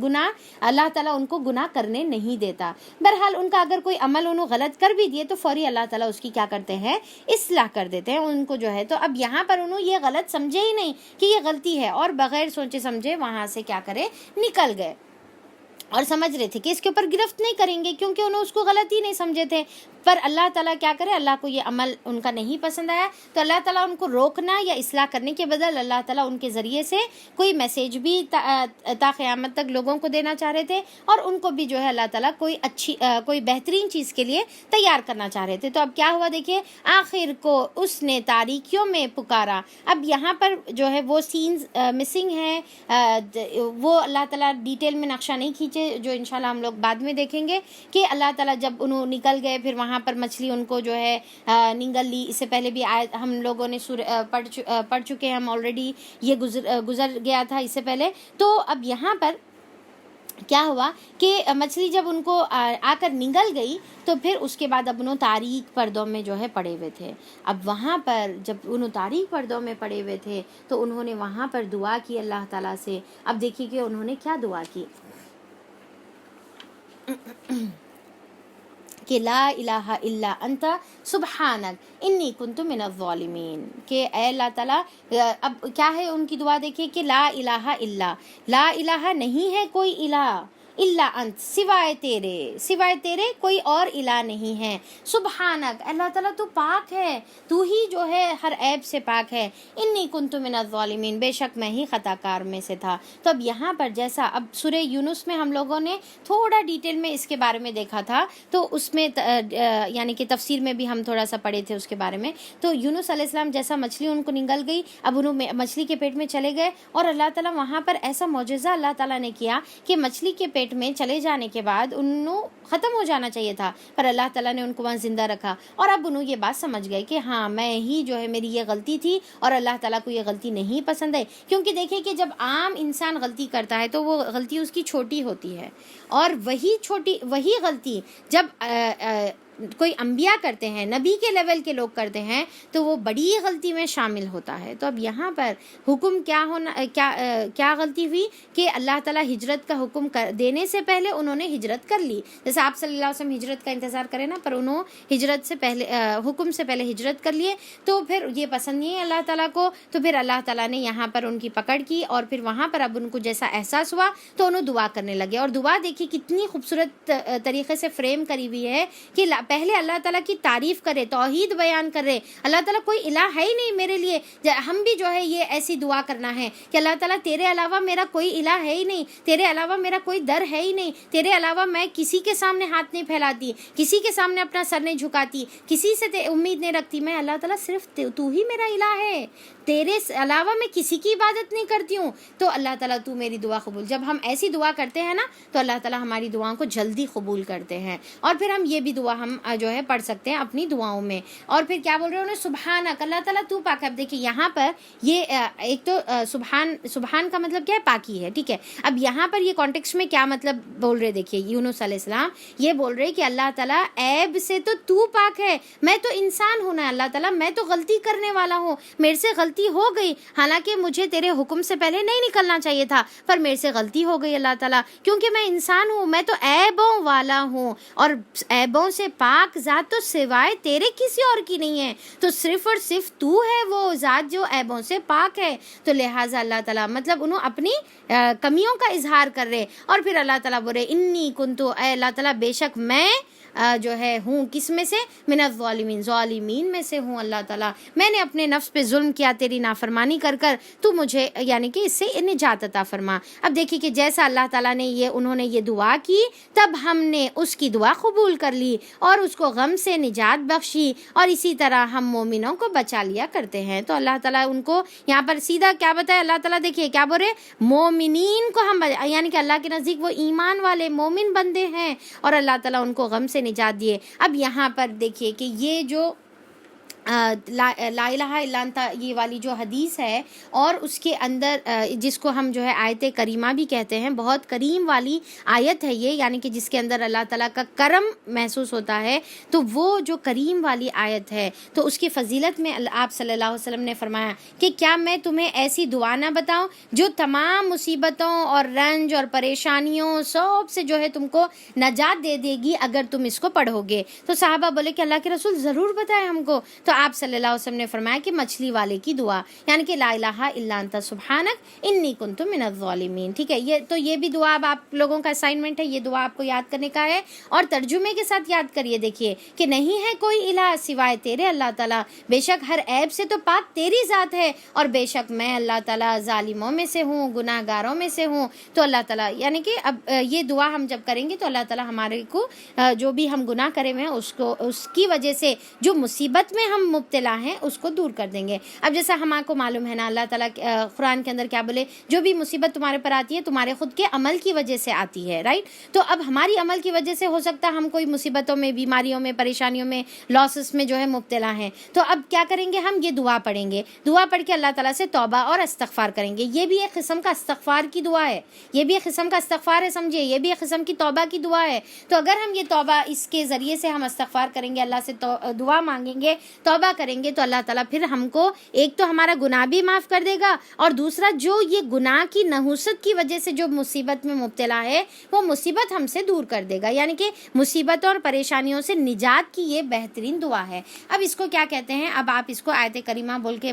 گناہ اللہ تعالیٰ ان کو گناہ کرنے نہیں دیتا. بہرحال ان کا اگر کوئی عمل انہوں غلط کر بھی دیے تو فوری اللہ تعالیٰ اس کی کیا کرتے ہیں، اصلاح کر دیتے ہیں ان کو جو ہے. تو اب یہاں پر انہوں یہ غلط سمجھے ہی نہیں کہ یہ غلطی ہے، اور بغیر سوچے سمجھے وہاں سے کیا کرے، نکل گئے، اور سمجھ رہے تھے کہ اس کے اوپر گرفت نہیں کریں گے، کیونکہ انہوں اس کو غلط ہی نہیں سمجھے تھے. پر اللہ تعالیٰ کیا کرے، اللہ کو یہ عمل ان کا نہیں پسند آیا، تو اللہ تعالیٰ ان کو روکنا یا اصلاح کرنے کے بدل اللہ تعالیٰ ان کے ذریعے سے کوئی میسیج بھی تا قیامت تک لوگوں کو دینا چاہ رہے تھے، اور ان کو بھی جو ہے اللہ تعالیٰ کوئی بہترین چیز کے لیے تیار کرنا چاہ رہے تھے. تو اب کیا ہوا دیکھیے، آخر کو اس نے تاریکیوں میں پکارا. اب یہاں پر جو ہے وہ سینز مسنگ ہیں، وہ اللہ تعالیٰ ڈیٹیل میں نقشہ نہیں کھینچے، جو انشاءاللہ ہم لوگ بعد میں دیکھیں گے کہ اللہ تعالیٰ جب انہوں نکل گئے، پھر وہاں پر مچھلی ان کو جو ہے نگل لی. اس سے پہلے بھی ہم لوگوں نے پڑھ چکے ہیں، ہم آلریڈی یہ گزر گیا تھا اس سے پہلے. تو اب یہاں پر کیا ہوا کہ مچھلی جب ان کو آ کر نگل گئی تو پھر اس کے بعد اب انہوں تاریک پردوں میں جو ہے پڑے ہوئے تھے. اب وہاں پر جب انہوں تاریک پردوں میں پڑے ہوئے تھے تو انہوں نے وہاں پر دعا کی اللہ تعالیٰ سے. اب دیکھیے کہ انہوں نے کیا دعا کی کہ لا الہ الا انت سبحانک انی کنت من الظالمین، کہ اے اللہ تعالیٰ، اب کیا ہے ان کی دعا دیکھیے کہ لا الہ الا، لا الہ نہیں ہے کوئی الہ، الا انت سوائے تیرے کوئی اور الہ نہیں ہے. سبحانک اللہ تعالیٰ تو پاک ہے، تو ہی جو ہے ہر عیب سے پاک ہے. انی کنت من الظالمین، بے شک میں ہی خطا کار میں سے تھا. تو اب یہاں پر جیسا اب سورہ یونس میں ہم لوگوں نے تھوڑا ڈیٹیل میں اس کے بارے میں دیکھا تھا، تو اس میں یعنی کہ تفسیر میں بھی ہم تھوڑا سا پڑھے تھے اس کے بارے میں. تو یونس علیہ السلام جیسا مچھلی ان کو نگل گئی، اب انہوں مچھلی کے پیٹ میں چلے گئے، اور اللہ تعالیٰ وہاں پر ایسا معجزہ اللہ تعالیٰ نے کیا کہ مچھلی کے پیٹ پیٹ میں چلے جانے کے بعد انہوں ختم ہو جانا چاہیے تھا، پر اللہ تعالیٰ نے ان کو وہاں زندہ رکھا، اور اب انہوں یہ بات سمجھ گئے کہ ہاں میں ہی جو ہے میری یہ غلطی تھی اور اللہ تعالیٰ کو یہ غلطی نہیں پسند ہے. کیونکہ دیکھیں کہ جب عام انسان غلطی کرتا ہے تو وہ غلطی اس کی چھوٹی ہوتی ہے، اور وہی غلطی جب کوئی انبیاء کرتے ہیں، نبی کے لیول کے لوگ کرتے ہیں، تو وہ بڑی غلطی میں شامل ہوتا ہے. تو اب یہاں پر حکم کیا غلطی ہوئی کہ اللہ تعالیٰ ہجرت کا حکم دینے سے پہلے انہوں نے ہجرت کر لی. جیسے آپ صلی اللہ علیہ وسلم ہجرت کا انتظار کریں نا، پر انہوں ہجرت سے پہلے حکم سے پہلے ہجرت کر لیے، تو پھر یہ پسند نہیں ہے اللہ تعالیٰ کو. تو پھر اللہ تعالیٰ نے یہاں پر ان کی پکڑ کی، اور پھر وہاں پر اب ان کو جیسا احساس ہوا تو انہوں دعا کرنے لگے. اور دعا دیکھیے کتنی خوبصورت طریقے سے فریم کری ہوئی ہے کہ پہلے اللہ تعالیٰ کی تعریف کرے، توحید بیان کرے، اللہ تعالیٰ کوئی الہ ہے ہی نہیں میرے لیے. ہم بھی جو ہے یہ ایسی دعا کرنا ہے کہ اللہ تعالیٰ تیرے علاوہ میرا کوئی الہ ہے ہی نہیں، تیرے علاوہ میرا کوئی در ہے ہی نہیں، تیرے علاوہ میں کسی کے سامنے ہاتھ نہیں پھیلاتی، کسی کے سامنے اپنا سر نہیں جھکاتی، کسی سے امید نہیں رکھتی. میں اللہ تعالیٰ صرف تو ہی میرا الہ ہے، تیرے علاوہ میں کسی کی عبادت نہیں کرتی ہوں. تو اللہ تعالیٰ تو میری دعا قبول. جب ہم ایسی دعا کرتے ہیں نا تو اللہ تعالیٰ ہماری دعاؤں کو جلدی قبول کرتے ہیں. اور پھر ہم یہ بھی دعا ہم جو ہے پڑھ سکتے ہیں اپنی دعاؤں میں. اور پھر کیا بول رہے ہیں انہیں؟ سبحانک، اللہ تعالیٰ تو پاک ہے. اب دیکھیے یہاں پر یہ ایک تو سبحان کا مطلب کیا ہے؟ پاکی ہے، ٹھیک ہے. اب یہاں پر یہ کانٹیکسٹ میں کیا مطلب بول رہے؟ دیکھیے یونس علیہ السلام یہ بول رہے کہ اللہ تعالیٰ عیب سے تو پاک ہے، میں تو انسان ہوں نا اللہ تعالیٰ، میں تو غلطی کرنے والا ہوں، میرے سے غلطی ہو گئی، حالانکہ مجھے تیرے حکم سے پہلے نہیں نکلنا چاہیے تھا، پر میرے سے غلطی ہو گئی اللہ تعالیٰ، کیونکہ میں انسان ہوں، میں تو عیبوں والا ہوں، اور عیبوں سے پاک ذات تو سوائے تیرے کسی اور کی نہیں ہے. تو صرف اور صرف تو ہے وہ ذات جو عیبوں سے پاک ہے. تو لہٰذا اللہ تعالیٰ مطلب انہوں اپنی کمیوں کا اظہار کر رہے. اور پھر اللہ تعالیٰ بول رہے انی کنتو، اے اللہ تعالیٰ بے شک میں جو ہے ہوں کس میں سے؟ من الظالمین، ظالمین میں سے ہوں اللہ تعالیٰ. میں نے اپنے نفس پہ ظلم کیا تیری نافرمانی کر تو مجھے یعنی کہ اس سے نجات عطا فرما. اب دیکھیے کہ جیسا اللہ تعالیٰ نے انہوں نے یہ دعا کی، تب ہم نے اس کی دعا قبول کر لی اور اس کو غم سے نجات بخشی، اور اسی طرح ہم مومنوں کو بچا لیا کرتے ہیں. تو اللہ تعالیٰ ان کو یہاں پر سیدھا کیا بتایا اللہ تعالیٰ؟ دیکھیے کیا بول رہے؟ مومنین کو ہم یعنی کہ اللہ کے نزدیک وہ ایمان والے مومن بندے ہیں، اور اللہ تعالیٰ ان کو غم سے نجات دیے. اب یہاں پر دیکھیے کہ یہ جو لا الہ الا انت یہ والی جو حدیث ہے، اور اس کے اندر جس کو ہم جو ہے آیت کریمہ بھی کہتے ہیں، بہت کریم والی آیت ہے یہ، یعنی کہ جس کے اندر اللہ تعالیٰ کا کرم محسوس ہوتا ہے. تو وہ جو کریم والی آیت ہے، تو اس کی فضیلت میں آپ صلی اللہ علیہ وسلم نے فرمایا کہ کیا میں تمہیں ایسی دعا نہ بتاؤں جو تمام مصیبتوں اور رنج اور پریشانیوں سب سے جو ہے تم کو نجات دے دے گی اگر تم اس کو پڑھو گے. تو صحابہ بولے کہ اللہ کے رسول ضرور بتائیں ہم کو. تو آپ صلی اللہ علیہ وسلم نے فرمایا کہ مچھلی والے کی دعا، یعنی کہ لا الہ الا انت سبحانک انی کنت من الظالمین. ٹھیک ہے، یہ بھی دعا اب آپ لوگوں کا اسائنمنٹ ہے، یہ دعا آپ کو یاد کرنے کا ہے، اور ترجمے کے ساتھ یاد کریے. دیکھیے کہ نہیں ہے کوئی الہ سوائے تیرے اللہ تعالیٰ، بے شک ہر عیب سے تو پاک تیری ذات ہے، اور بے شک میں اللہ تعالیٰ ظالموں میں سے ہوں، گناہ گاروں میں سے ہوں. تو اللہ تعالیٰ یعنی کہ اب یہ دعا ہم جب کریں گے تو اللہ تعالیٰ ہمارے کو جو بھی ہم گناہ کرے ہوئے ہیں اس کی وجہ سے جو مصیبت میں ہم مبتلا ہیں اس کو دور کر دیں گے. اب جیسا ہمارے کو معلوم ہے نا اللہ تعالیٰ قرآن کے اندر کیا بولے؟ جو بھی مصیبت تمہارے پر آتی ہے تمہارے خود کے عمل کی وجہ سے آتی ہے، رائٹ؟ تو اب ہماری عمل کی وجہ سے ہو سکتا ہے ہم کوئی مصیبتوں میں، بیماریوں میں، پریشانیوں میں، لاسز میں جو ہے مبتلا ہیں. تو اب کیا کریں گے؟ ہم یہ دعا پڑھیں گے، دعا پڑھ کے اللہ تعالیٰ سے توبہ اور استغفار کریں گے. یہ بھی ایک قسم کا استغفار کی دعا ہے، یہ بھی ایک قسم کا استغفار ہے، سمجھے؟ یہ بھی ایک قسم کی توبہ کی دعا ہے. تو اگر ہم یہ توبہ اس کے ذریعے سے ہم استغفار کریں گے، اللہ سے دعا مانگیں گے، توبہ کریں گے، تو اللہ تعالیٰ پھر ہم کو ایک تو ہمارا گناہ بھی معاف کر دے گا، اور دوسرا جو یہ گناہ کی نحوست کی وجہ سے جو مصیبت میں مبتلا ہے وہ مصیبت ہم سے دور کر دے گا. یعنی کہ مصیبتوں اور پریشانیوں سے نجات کی یہ بہترین دعا ہے. اب اس کو کیا کہتے ہیں؟ اب آپ اس کو آیت کریمہ بول کے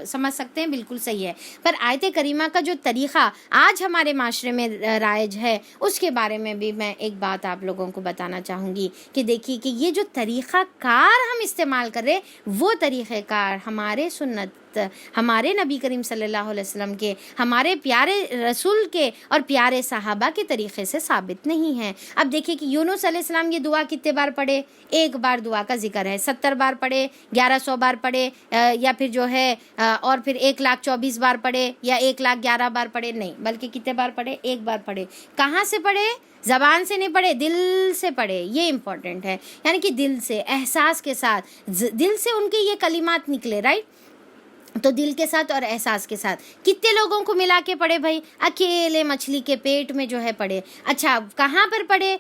سمجھ سکتے ہیں، بالکل صحیح ہے. پر آیت کریمہ کا جو طریقہ آج ہمارے معاشرے میں رائج ہے اس کے بارے میں بھی میں ایک بات آپ لوگوں کو بتانا چاہوں گی کہ دیکھیے کہ یہ جو طریقہ کار ہم استعمال کر رہے وہ طریقہ کار ہمارے سنت ہمارے نبی کریم صلی اللہ علیہ وسلم کے، ہمارے پیارے رسول کے اور پیارے صحابہ کے طریقے سے ثابت نہیں ہے۔ اب دیکھیں کہ یونس علیہ السلام یہ دعا کتنے بار پڑھے؟ ایک بار دعا کا ذکر ہے، 70 بار پڑھے، 1100 بار پڑھے، یا پھر جو ہے اور پھر 1,24,000 بار پڑھے یا 1,11,000 بار پڑھے؟ نہیں، بلکہ کتنے بار پڑھے؟ ایک بار پڑھے۔ کہاں سے پڑھے؟ زبان سے نہیں پڑھے، دل سے پڑھے، یہ امپورٹنٹ ہے، یعنی کہ دل سے، احساس کے ساتھ، دل سے ان کے یہ کلمات نکلے، رائٹ؟ تو دل کے ساتھ اور احساس کے ساتھ کتنے لوگوں کو ملا کے پڑھے بھائی؟ اکیلے مچھلی کے پیٹ میں جو ہے پڑھے۔ اچھا کہاں پر پڑھے؟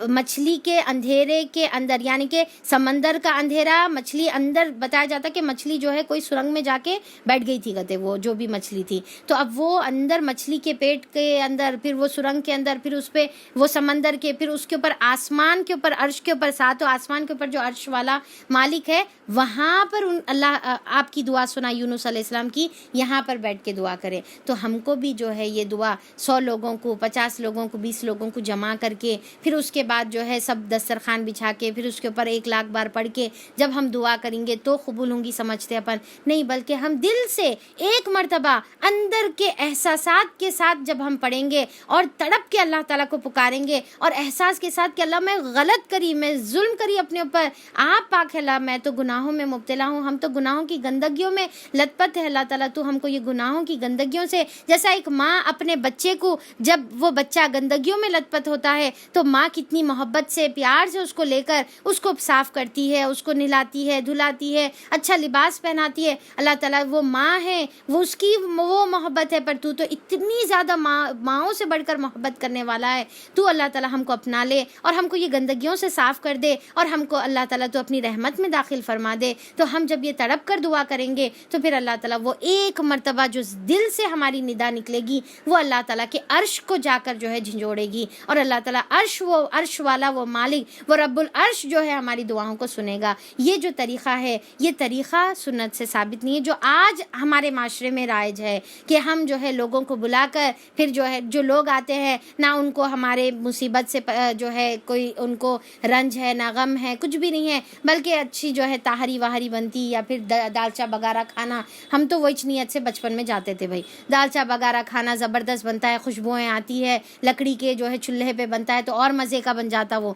مچھلی کے اندھیرے کے اندر، یعنی کہ سمندر کا اندھیرا، مچھلی اندر، بتایا جاتا کہ مچھلی جو ہے کوئی سرنگ میں جا کے بیٹھ گئی تھی، کہتے وہ جو بھی مچھلی تھی، تو اب وہ اندر مچھلی کے پیٹ کے اندر، پھر وہ سرنگ کے اندر، پھر اس پہ وہ سمندر کے، پھر اس کے اوپر آسمان کے اوپر، عرش کے اوپر، ساتوں آسمان کے اوپر جو عرش والا مالک ہے، وہاں پر اللہ آپ کی دعا سنا یونس علیہ السلام کی، یہاں پر بیٹھ کے دعا کرے۔ تو ہم کو بھی جو ہے یہ دعا 100 لوگوں کو، 50 لوگوں کو، 20 لوگوں کو جمع کر کے، پھر اس کے بعد جو ہے سب دسترخوان بچھا کے، پھر اس کے اوپر 1,00,000 بار پڑھ کے جب ہم دعا کریں گے تو قبول ہوں گی، سمجھتے اپن نہیں، بلکہ ہم دل سے ایک مرتبہ اندر کے احساسات کے ساتھ جب ہم پڑھیں گے اور تڑپ کے اللہ تعالیٰ کو پکاریں گے، اور احساس کے ساتھ کہ اللہ میں غلط کری، میں ظلم کری اپنے اوپر، آپ پاک ہے اللہ، میں تو گناہوں میں مبتلا ہوں، ہم تو گناہوں کی گندگیوں میں لت پت ہے اللہ تعالیٰ، تو ہم کو یہ گناہوں کی گندگیوں سے، جیسا ایک ماں اپنے بچے کو، جب وہ بچہ گندگیوں میں لت پت ہوتا ہے تو ماں کتنی محبت سے، پیار سے اس کو لے کر اس کو صاف کرتی ہے، اس کو نہلاتی ہے، دھلاتی ہے، اچھا لباس پہناتی ہے۔ اللہ تعالیٰ وہ ماں ہے، وہ اس کی وہ محبت ہے، پر تو اتنی زیادہ ماؤں سے بڑھ کر محبت کرنے والا ہے، تو اللہ تعالیٰ ہم کو اپنا لے اور ہم کو یہ گندگیوں سے صاف کر دے، اور ہم کو اللہ تعالیٰ تو اپنی رحمت میں داخل فرما دے۔ تو ہم جب یہ تڑپ کر دعا کریں گے تو پھر اللہ تعالیٰ وہ ایک مرتبہ جو دل سے ہماری ندا نکلے گی، وہ اللہ تعالیٰ کے عرش کو جا کر جو ہے جھنجھوڑے گی، اور اللہ تعالیٰ عرش والا وہ مالک، وہ رب العرش جو ہے ہماری دعاؤں کو سنے گا۔ یہ جو طریقہ ہے، یہ طریقہ سنت سے ثابت نہیں ہے، جو آج ہمارے معاشرے میں رائج ہے کہ ہم جو ہے لوگوں کو بلا کر، پھر جو ہے جو لوگ آتے ہیں نہ ان کو ہمارے مصیبت سے جو ہے کوئی ان کو رنج ہے، نہ غم ہے، کچھ بھی نہیں ہے، بلکہ اچھی جو ہے تاہری واہری بنتی، یا پھر دالچا بگارا کھانا، ہم تو وہی نیت سے بچپن میں جاتے تھے بھائی، دالچا بگارا کھانا زبردست بنتا ہے، خوشبوئیں آتی ہے، لکڑی کے جو ہے چولہے پہ بنتا ہے تو اور مزے کا بن جاتا وہ،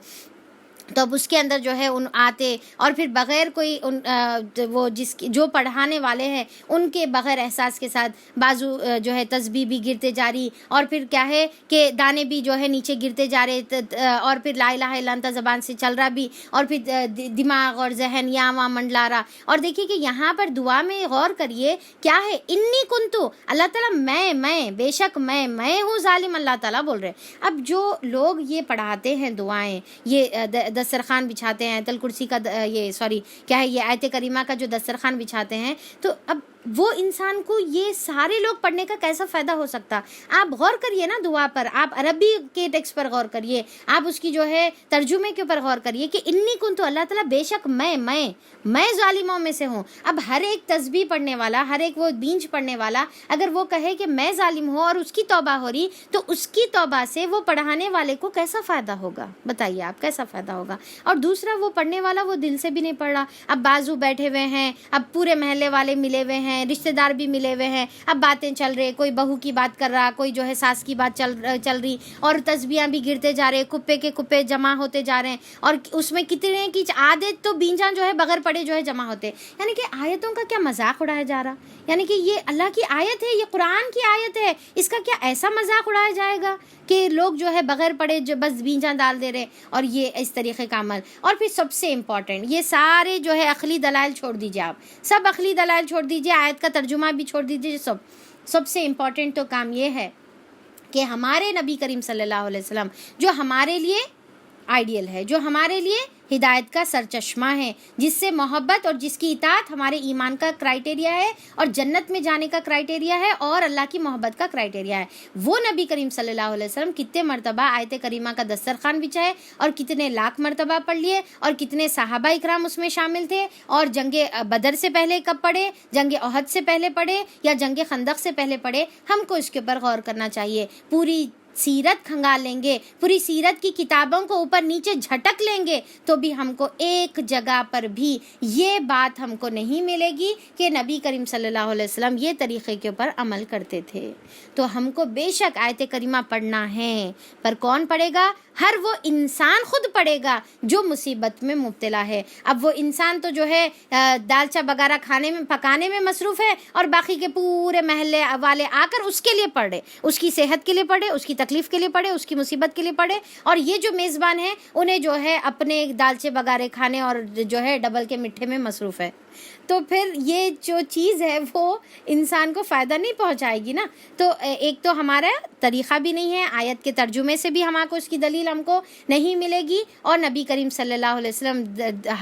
تو اب اس کے اندر جو ہے ان آتے، اور پھر بغیر کوئی وہ جو پڑھانے والے ہیں ان کے بغیر احساس کے ساتھ بازو جو ہے تسبیح بھی گرتے جاری، اور پھر کیا ہے کہ دانے بھی جو ہے نیچے گرتے جا رہے، اور پھر لا الہ الا انت زبان سے چل رہا بھی، اور پھر دماغ اور ذہن یہاں وہاں منڈلا رہا۔ اور دیکھیے کہ یہاں پر دعا میں غور کریے کیا ہے، انی کنتو، اللہ تعالیٰ میں بے شک میں ہوں ظالم، اللہ تعالیٰ بول رہے۔ اب جو لوگ یہ پڑھاتے ہیں دعائیں، یہ دسترخوان بچھاتے ہیں، آیت الکرسی کا یہ آیت کریمہ کا جو دسترخوان بچھاتے ہیں، تو اب وہ انسان کو یہ سارے لوگ پڑھنے کا کیسا فائدہ ہو سکتا؟ آپ غور کریے نا دعا پر، آپ عربی کے ٹیکسٹ پر غور کریے، آپ اس کی جو ہے ترجمے کے اوپر غور کریے کہ انی کنتو، اللہ تعالیٰ بے شک میں ظالموں میں سے ہوں۔ اب ہر ایک تسبیح پڑھنے والا، ہر ایک وہ بینج پڑھنے والا اگر وہ کہے کہ میں ظالم ہوں اور اس کی توبہ ہو رہی، تو اس کی توبہ سے وہ پڑھانے والے کو کیسا فائدہ ہوگا؟ بتائیے آپ، کیسا فائدہ ہوگا؟ اور دوسرا، وہ پڑھنے والا وہ دل سے بھی نہیں پڑھ رہا، اب بازو بیٹھے ہوئے ہیں، اب پورے محلے والے ملے ہوئے ہیں، رشتہ دار بھی ملے ہوئے ہیں، اب باتیں چل رہے، کوئی بہو کی بات کر رہا، کوئی جو ہے ساس کی بات چل رہی، اور تسبیحاں بھی گرتے جا رہے، کپے کے کپے جمع ہوتے جا رہے ہیں، اور اس میں کتنے کی عادت تو بینجاں جو ہے بغیر پڑھے جو ہے جمع ہوتے، یعنی کہ آیتوں کا کیا مذاق اڑایا جا رہا، یعنی کہ یہ اللہ کی آیت ہے، یہ قرآن کی آیت ہے، اس کا کیا ایسا مذاق اڑایا جائے گا کہ لوگ جو ہے بغیر پڑھے جو بس بینجاں ڈال دے رہے، اور یہ اس طریقے کا عمل۔ اور پھر سب سے امپورٹنٹ، یہ سارے جو ہے عقلی دلائل چھوڑ دیجیے، آپ سب عقلی دلائل چھوڑ دیجیے، آیت کا ترجمہ بھی چھوڑ دیجیے، سب سے امپورٹنٹ تو کام یہ ہے کہ ہمارے نبی کریم صلی اللہ علیہ وسلم جو ہمارے لیے آئیڈیل ہے، جو ہمارے لیے ہدایت کا سرچشمہ ہے، جس سے محبت اور جس کی اطاعت ہمارے ایمان کا کرائٹیریا ہے، اور جنت میں جانے کا کرائٹیریا ہے، اور اللہ کی محبت کا کرائٹیریا ہے، وہ نبی کریم صلی اللہ علیہ وسلم کتنے مرتبہ آیت کریمہ کا دسترخوان بچھائے، اور کتنے لاکھ مرتبہ پڑھ لیے، اور کتنے صحابہ اکرام اس میں شامل تھے، اور جنگ بدر سے پہلے کب پڑھے، جنگ احد سے پہلے پڑھے، یا جنگ خندق سے پہلے پڑھے، ہم کو اس کے اوپر غور کرنا چاہیے۔ پوری سیرت کھنگال لیں گے، پوری سیرت کی کتابوں کو اوپر نیچے جھٹک لیں گے، تو بھی ہم کو ایک جگہ پر بھی یہ بات ہم کو نہیں ملے گی کہ نبی کریم صلی اللہ علیہ وسلم یہ طریقے کے اوپر عمل کرتے تھے۔ تو ہم کو بے شک آیت کریمہ پڑھنا ہے، پر کون پڑھے گا؟ ہر وہ انسان خود پڑھے گا جو مصیبت میں مبتلا ہے۔ اب وہ انسان تو جو ہے دالچا وغیرہ کھانے میں پکانے میں مصروف ہے، اور باقی کے پورے محلے والے آ کر اس کے لیے پڑھے، اس کی صحت کے لیے پڑھے، اس کی تکلیف کے لیے پڑھے، اس کی مصیبت کے لیے پڑھے، اور یہ جو میزبان ہیں انہیں جو ہے اپنے دالچے وغیرہ کھانے اور جو ہے ڈبل کے مٹھے میں مصروف ہے۔ تو پھر یہ جو چیز ہے وہ انسان کو فائدہ نہیں پہنچائے گی نا۔ تو ایک تو ہمارا طریقہ بھی نہیں ہے، آیت کے ترجمے سے بھی ہمارے کو اس کی دلیل ہم کو نہیں ملے گی، اور نبی کریم صلی اللہ علیہ وسلم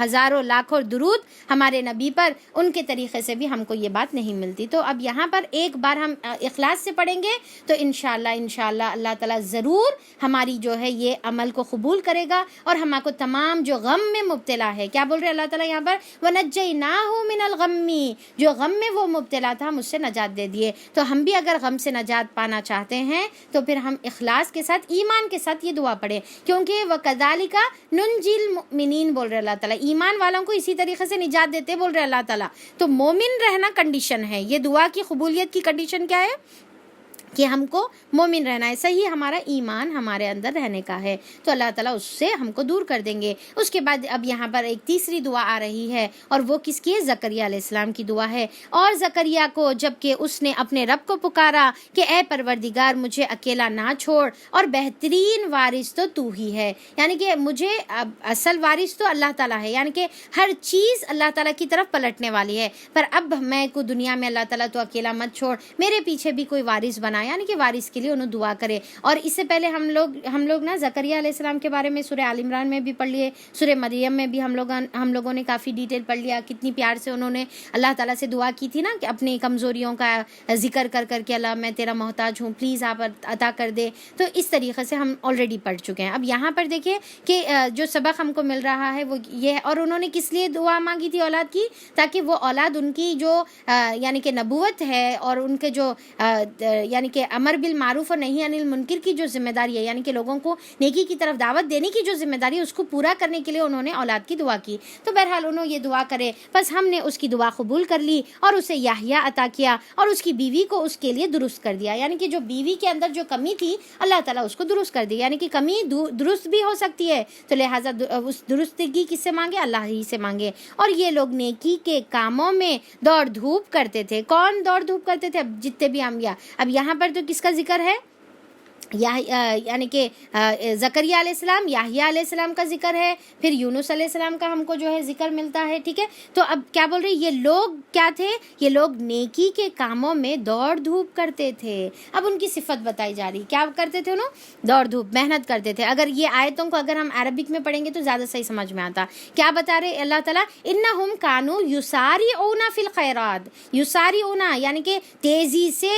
ہزاروں لاکھوں درود ہمارے نبی پر، ان کے طریقے سے بھی ہم کو یہ بات نہیں ملتی۔ تو اب یہاں پر ایک بار ہم اخلاص سے پڑھیں گے تو انشاءاللہ اللہ تعالیٰ ضرور ہماری جو ہے یہ عمل کو قبول کرے گا، اور ہمارے کو تمام جو غم میں مبتلا ہے، کیا بول رہے اللہ تعالیٰ یہاں پر، وَنَجَّيْنَاهُ مِنَ الْغَمِّ، جو غم میں وہ مبتلا تھا ہم اس سے نجات دے دیے۔ تو ہم بھی اگر غم سے نجات پانا چاہتے ہیں تو پھر ہم اخلاص کے ساتھ، ایمان کے ساتھ یہ دعا پڑھیں، کیونکہ وَكَذَلِكَ نُنْجِي الْمُؤْمِنِينَ بول رہے اللہ تعالیٰ، ایمان والوں کو اسی طریقے سے نجات دیتے بول رہے اللہ تعالیٰ۔ تو مومن رہنا کنڈیشن ہے، یہ دعا کی قبولیت کی کنڈیشن کیا ہے کہ ہم کو مومن رہنا ہے، صحیح ہمارا ایمان ہمارے اندر رہنے کا ہے، تو اللہ تعالیٰ اس سے ہم کو دور کر دیں گے۔ اس کے بعد اب یہاں پر ایک تیسری دعا آ رہی ہے، اور وہ کس کی ہے؟ زکریا علیہ السلام کی دعا ہے۔ اور زکریا کو جب کہ اس نے اپنے رب کو پکارا کہ اے پروردگار مجھے اکیلا نہ چھوڑ، اور بہترین وارث تو ہی ہے، یعنی کہ مجھے اصل وارث تو اللہ تعالیٰ ہے، یعنی کہ ہر چیز اللہ تعالیٰ کی طرف پلٹنے والی ہے، پر اب میں کو دنیا میں اللہ تعالیٰ تو اکیلا مت چھوڑ، میرے پیچھے بھی کوئی وارث بنا، یعنی کہ وارث کے لیے انہوں دعا کرے۔ اور اس سے پہلے ہم لوگ نا زکریا علیہ السلام کے بارے میں سورہ آل عمران میں بھی پڑھ لیے، سورہ مریم میں بھی ہم لوگوں نے کافی ڈیٹیل پڑھ لیا، کتنی پیار سے انہوں نے اللہ تعالیٰ سے دعا کی تھی نا، کہ اپنی کمزوریوں کا ذکر کر کے اللہ میں تیرا محتاج ہوں، پلیز آپ عطا کر دے۔ تو اس طریقے سے ہم آلریڈی پڑھ چکے ہیں۔ اب یہاں پر دیکھیں کہ جو سبق ہم کو مل رہا ہے وہ یہ ہے، اور انہوں نے کس لیے دعا مانگی تھی اولاد کی؟ تاکہ وہ اولاد ان کی جو یعنی کہ نبوت ہے، اور ان کے جو یعنی کہ امر بالمعروف اور نہی عن المنکر کی جو ذمہ داری ہے، یعنی کہ لوگوں کو نیکی کی طرف دعوت دینے کی جو ذمہ داری ہے، اس کو پورا کرنے کے لیے انہوں نے اولاد کی دعا کی۔ تو بہرحال انہوں یہ دعا کرے، بس ہم نے اس کی دعا قبول کر لی، اور اسے یحییٰ عطا کیا، اور اس کی بیوی کو اس کے لیے درست کر دیا، یعنی کہ جو بیوی کے اندر جو کمی تھی اللہ تعالیٰ اس کو درست کر دی، یعنی کہ کمی درست بھی ہو سکتی ہے، تو لہٰذا اس درستگی کس سے مانگے؟ اللہ ہی سے مانگے۔ اور یہ لوگ نیکی کے کاموں میں دوڑ دھوپ کرتے تھے۔ کون دوڑ دھوپ کرتے تھے؟ اب جتنے بھی انبیاء، اب یہاں پر تو کس کا ذکر ہے؟ یعنی کہ زکریا علیہ السلام، یحییٰ علیہ السلام کا ذکر ہے، پھر یونس علیہ السلام کا ہم کو جو ہے ذکر ملتا ہے، ٹھیک ہے۔ تو اب کیا بول رہے ہیں؟ یہ لوگ کیا تھے؟ یہ لوگ نیکی کے کاموں میں دوڑ دھوپ کرتے تھے۔ اب ان کی صفت بتائی جا رہی، کیا کرتے تھے انہوں؟ دوڑ دھوپ، محنت کرتے تھے۔ اگر یہ آیتوں کو اگر ہم عربک میں پڑھیں گے تو زیادہ صحیح سمجھ میں آتا۔ کیا بتا رہے اللہ تعالیٰ؟ انہم کانوا یسارعون فی الخیرات، یسارعون یعنی کہ تیزی سے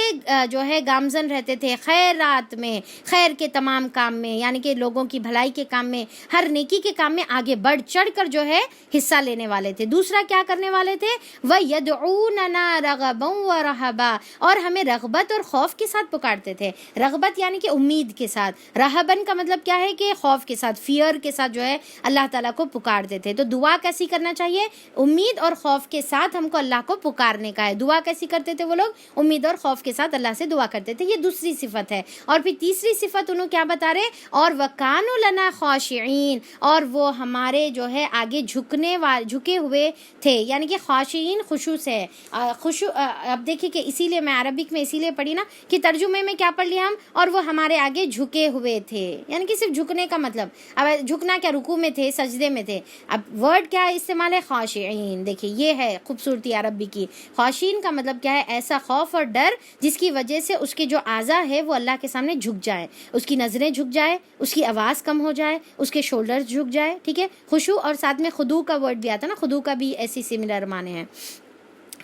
جو ہے گامزن رہتے تھے خیرات میں، خیر کے تمام کام میں، یعنی کہ لوگوں کی بھلائی کے کام میں، ہر نیکی کے کام میں آگے بڑھ چڑھ کر جو ہے حصہ لینے والے تھے۔ دوسرا کیا کرنے والے تھے؟ وَيَدْعُونَنَا رَغَبًا وَرَهَبًا، اور ہمیں رغبت اور خوف کے ساتھ پکارتے تھے۔ رغبت یعنی کہ امید کے ساتھ، رہبن کا مطلب کیا ہے کہ خوف کے ساتھ، فیئر کے ساتھ جو ہے اللہ تعالیٰ کو پکارتے تھے۔ تو دعا کیسی کرنا چاہیے؟ امید اور خوف کے ساتھ ہم کو اللہ کو پکارنے کا ہے۔ دعا کیسی کرتے تھے وہ لوگ؟ امید اور خوف کے ساتھ اللہ سے دعا کرتے تھے، یہ دوسری صفت ہے۔ اور پھر تیسری صفت انہوں کیا بتا رہے؟ اور وَكَانُوا لَنَا خَاشِعِينَ، اور وہ ہمارے جو ہے آگے جھکے ہوئے تھے، یعنی کہ خاشعین خشوع سے خشوع۔ اب دیکھیں کہ اسی لیے میں عربک میں اسی لیے پڑھی نا کہ ترجمے میں کیا پڑھ لیا ہم؟ اور وہ ہمارے آگے جھکے ہوئے تھے، یعنی کہ صرف جھکنے کا مطلب، اب جھکنا کیا؟ رکوع میں تھے، سجدے میں تھے۔ اب ورڈ کیا استعمال ہے؟ خاشعین۔ دیکھیں یہ ہے خوبصورتی عربی کی۔ خاشعین کا مطلب کیا ہے؟ ایسا خوف اور ڈر جس کی وجہ سے اس کے جو اعضاء ہے وہ اللہ کے سامنے جھک جائیں، اس کی نظریں جھک جائے، اس کی آواز کم ہو جائے، اس کے شولڈرز جھک جائے، ٹھیک ہے۔ خشوع، اور ساتھ میں خضوع کا ورڈ بھی آتا ہے نا، خضوع کا بھی ایسی سملر معنی ہے۔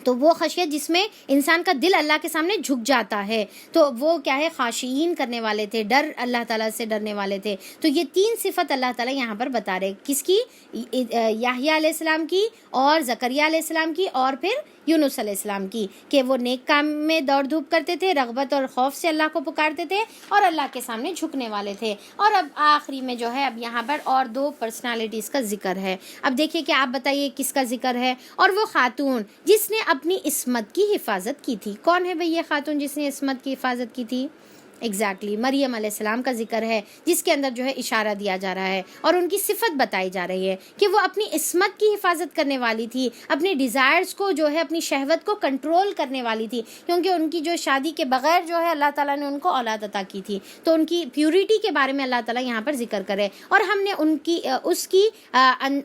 تو وہ خشیت جس میں انسان کا دل اللہ کے سامنے جھک جاتا ہے، تو وہ کیا ہے، خاشعین کرنے والے تھے، ڈر اللہ تعالیٰ سے ڈرنے والے تھے. تو یہ 3 صفت اللہ تعالیٰ یہاں پر بتا رہے، کس کی؟ یحییٰ علیہ السلام کی، اور زکریا علیہ السلام کی، اور پھر یونس علیہ السلام کی، کہ وہ نیک کام میں دوڑ دھوپ کرتے تھے، رغبت اور خوف سے اللہ کو پکارتے تھے، اور اللہ کے سامنے جھکنے والے تھے. اور اب آخری میں جو ہے اب یہاں پر اور 2 پرسنالٹیز کا ذکر ہے. اب دیکھیے کہ آپ بتائیے کس کا ذکر ہے. اور وہ خاتون جس نے اپنی عصمت کی حفاظت کی تھی. کون ہے بھئی یہ خاتون جس نے عصمت کی حفاظت کی تھی؟ ایگزیکٹلی مریم علیہ السلام کا ذکر ہے، جس کے اندر جو ہے اشارہ دیا جا رہا ہے اور ان کی صفت بتائی جا رہی ہے کہ وہ اپنی عصمت کی حفاظت کرنے والی تھی، اپنی ڈیزائرز کو جو ہے، اپنی شہوت کو کنٹرول کرنے والی تھی، کیونکہ ان کی جو شادی کے بغیر جو ہے اللہ تعالیٰ نے ان کو اولاد عطا کی تھی. تو ان کی پیورٹی کے بارے میں اللہ تعالیٰ یہاں پر ذکر کرے، اور ہم نے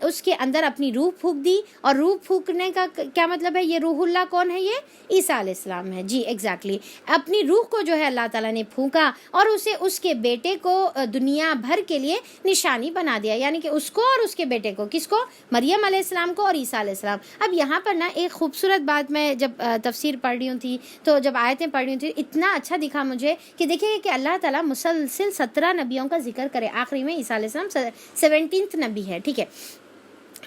اس کے اندر اپنی روح پھونک دی. اور روح پھونکنے کا کیا مطلب ہے؟ یہ روح اللہ کون ہے؟ یہ عیسیٰ علیہ السلام ہے. جی ایگزیکٹلی اپنی روح کو جو ہے اللہ تعالیٰ نے پھونکا، اور اسے اس کے بیٹے کو دنیا بھر کے لیے نشانی بنا دیا، یعنی کہ اس کو اور اس کے بیٹے کو، کس کو؟ مریم علیہ السلام کو اور عیسیٰ علیہ السلام. اب یہاں پر نا ایک خوبصورت بات، میں جب تفسیر پڑھ رہی ہوں تھی، تو جب آیتیں پڑھ رہی ہوں تھی، اتنا اچھا دکھا مجھے کہ دیکھیں کہ اللہ تعالیٰ مسلسل 17 نبیوں کا ذکر کرے، آخری میں عیسیٰ علیہ السلام 17th نبی ہے، ٹھیک ہے،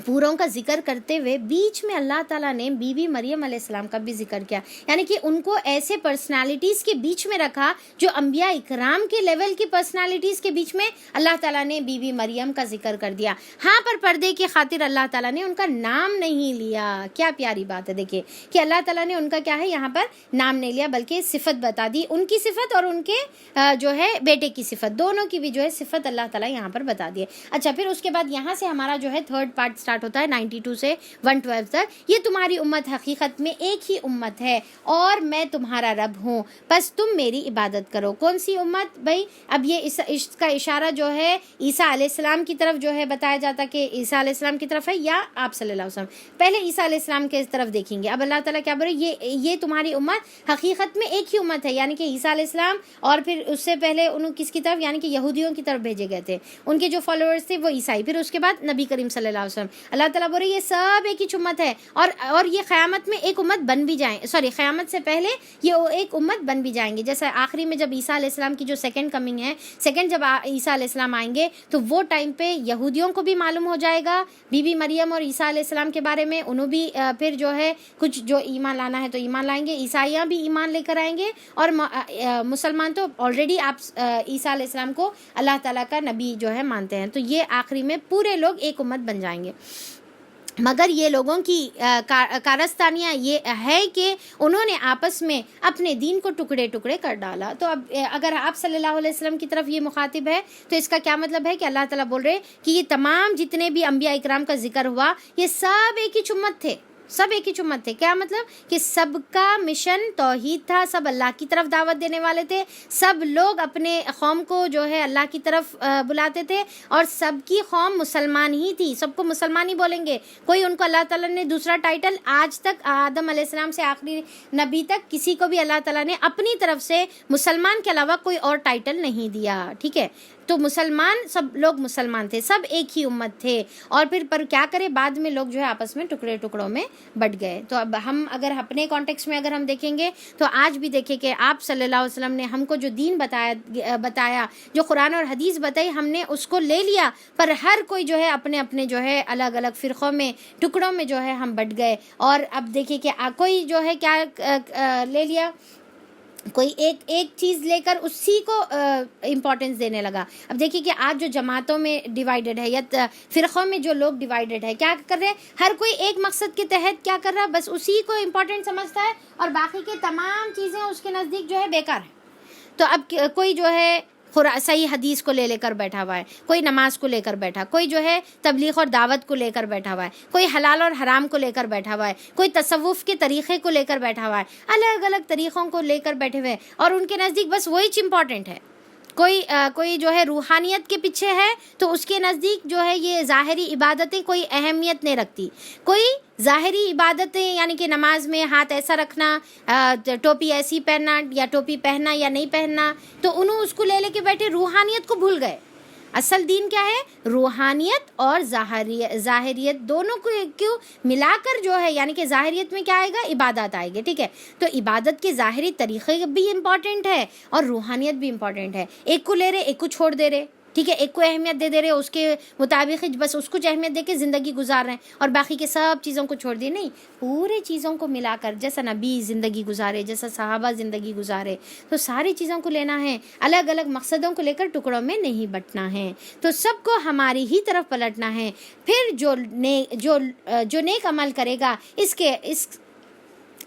پوروں کا ذکر کرتے ہوئے بیچ میں اللہ تعالیٰ نے بی بی مریم علیہ السلام کا بھی ذکر کیا، یعنی کہ ان کو ایسے پرسنالٹیز کے بیچ میں رکھا جو انبیاء اکرام کے لیول کی پرسنالٹیز کے بیچ میں اللہ تعالیٰ نے بی بی مریم کا ذکر کر دیا. ہاں پر پردے کی خاطر اللہ تعالیٰ نے ان کا نام نہیں لیا. کیا پیاری بات ہے، دیکھیے کہ اللہ تعالیٰ نے ان کا کیا ہے یہاں پر نام نہیں لیا، بلکہ صفت بتا دی، ان کی صفت اور ان کے جو ہے بیٹے کی صفت، دونوں کی بھی جو ہے صفت اللہ تعالیٰ یہاں پر بتا دی. اچھا، پھر اس کے بعد یہاں سے ہمارا جو ہے 3rd پارٹ اسٹارٹ ہوتا ہے 92 سے 112 تک. یہ تمہاری امت حقیقت میں ایک ہی امت ہے، اور میں تمہارا رب ہوں، بس تم میری عبادت کرو. کون سی امت بھائی؟ اب یہ اس کا اشارہ جو ہے عیسیٰ علیہ السلام کی طرف جو ہے بتایا جاتا کہ عیسیٰ علیہ السلام کی طرف ہے یا آپ صلی اللہ علیہ وسلم. پہلے عیسیٰ علیہ السلام کے طرف دیکھیں گے. اب اللہ تعالیٰ کیا بولے؟ یہ تمہاری امت حقیقت میں ایک ہی امت ہے، یعنی کہ عیسیٰ علیہ السلام، اور پھر اس سے پہلے انہوں کس کی طرف؟ یعنی کہ یہودیوں کی طرف بھیجے گئے تھے، ان کے جو فالوورز تھے وہ عیسائی، پھر اس کے بعد نبی کریم صلی اللہ علیہ وسلم. اللہ تعالیٰ بول رہے یہ سب ایک ہی امت ہے، اور یہ قیامت میں ایک امت بن بھی جائیں، قیامت سے پہلے یہ ایک امت بن بھی جائیں گے. جیسے آخری میں جب عیسیٰ علیہ السلام کی جو سیکنڈ کمنگ ہے، سیکنڈ جب عیسیٰ علیہ السلام آئیں گے، تو وہ ٹائم پہ یہودیوں کو بھی معلوم ہو جائے گا بی بی مریم اور عیسیٰ علیہ السلام کے بارے میں، انہوں بھی پھر جو ہے کچھ جو ایمان لانا ہے تو ایمان لائیں گے، عیسائیاں بھی ایمان لے کر آئیں گے، اور مسلمان تو آلریڈی آپ عیسیٰ علیہ السلام کو اللہ تعالیٰ کا نبی جو ہے مانتے ہیں. تو یہ آخری میں پورے لوگ ایک امت بن جائیں گے. مگر یہ لوگوں کی کارستانیاں یہ ہے کہ انہوں نے آپس میں اپنے دین کو ٹکڑے ٹکڑے کر ڈالا. تو اب اگر آپ صلی اللہ علیہ وسلم کی طرف یہ مخاطب ہے تو اس کا کیا مطلب ہے کہ اللہ تعالیٰ بول رہے کہ یہ تمام جتنے بھی انبیاء اکرام کا ذکر ہوا، یہ سب ایک ہی امت تھے، سب ایک ہی امت تھے. کیا مطلب؟ کہ سب کا مشن توحید تھا، سب اللہ کی طرف دعوت دینے والے تھے، سب لوگ اپنے قوم کو جو ہے اللہ کی طرف بلاتے تھے، اور سب کی قوم مسلمان ہی تھی، سب کو مسلمان ہی بولیں گے. کوئی ان کو اللہ تعالیٰ نے دوسرا ٹائٹل آج تک آدم علیہ السلام سے آخری نبی تک کسی کو بھی اللہ تعالیٰ نے اپنی طرف سے مسلمان کے علاوہ کوئی اور ٹائٹل نہیں دیا. ٹھیک ہے، تو مسلمان سب لوگ مسلمان تھے، سب ایک ہی امت تھے. اور پھر پر کیا کرے، بعد میں لوگ جو ہے آپس میں ٹکڑے ٹکڑوں میں بٹ گئے. تو اب ہم اگر اپنے کانٹیکس میں اگر ہم دیکھیں گے تو آج بھی دیکھیں کہ آپ صلی اللہ علیہ وسلم نے ہم کو جو دین بتایا، جو قرآن اور حدیث بتائی، ہم نے اس کو لے لیا، پر ہر کوئی جو ہے اپنے اپنے جو ہے الگ الگ فرقوں میں، ٹکڑوں میں جو ہے ہم بٹ گئے. اور اب دیکھیں کہ کوئی جو ہے کیا لے لیا، کوئی ایک چیز لے کر اسی کو امپورٹنس دینے لگا. اب دیکھیے کہ آج جو جماعتوں میں ڈیوائیڈڈ ہے یا فرقوں میں جو لوگ ڈیوائیڈڈ ہے، کیا کر رہے؟ ہر کوئی ایک مقصد کے تحت کیا کر رہا؟ بس اسی کو امپورٹنٹ سمجھتا ہے، اور باقی کے تمام چیزیں اس کے نزدیک جو ہے بیکار ہیں. تو اب کوئی جو ہے صحیح حدیث کو لے کر بیٹھا ہوا ہے، کوئی نماز کو لے کر بیٹھا، کوئی جو ہے تبلیغ اور دعوت کو لے کر بیٹھا ہوا ہے، کوئی حلال اور حرام کو لے کر بیٹھا ہوا ہے، کوئی تصوف کے طریقے کو لے کر بیٹھا ہوا ہے، الگ الگ طریقوں کو لے کر بیٹھے ہوئے، اور ان کے نزدیک بس وہی امپورٹنٹ ہے. کوئی جو ہے روحانیت کے پیچھے ہے تو اس کے نزدیک جو ہے یہ ظاہری عبادتیں کوئی اہمیت نہیں رکھتی. کوئی ظاہری عبادتیں یعنی کہ نماز میں ہاتھ ایسا رکھنا، ٹوپی ایسی پہننا، یا ٹوپی پہننا یا نہیں پہننا، تو انہوں اس کو لے کے بیٹھے، روحانیت کو بھول گئے. اصل دین کیا ہے؟ روحانیت اور ظاہریت دونوں کو ملا کر جو ہے، یعنی کہ ظاہریت میں کیا آئے گا؟ عبادات آئے گی، ٹھیک ہے؟ تو عبادت کے ظاہری طریقے بھی امپورٹنٹ ہے اور روحانیت بھی امپورٹنٹ ہے. ایک کو لے رہے، ایک کو چھوڑ دے رہے، ٹھیک ہے؟ ایک کو اہمیت دے رہے، اس کے مطابق بس اس کو اہمیت دے کے زندگی گزار رہے ہیں اور باقی کے سب چیزوں کو چھوڑ دیے. نہیں، پورے چیزوں کو ملا کر، جیسا نبی زندگی گزارے، جیسا صحابہ زندگی گزارے، تو ساری چیزوں کو لینا ہے، الگ الگ مقصدوں کو لے کر ٹکڑوں میں نہیں بٹنا ہے. تو سب کو ہماری ہی طرف پلٹنا ہے. پھر جو نیک عمل کرے گا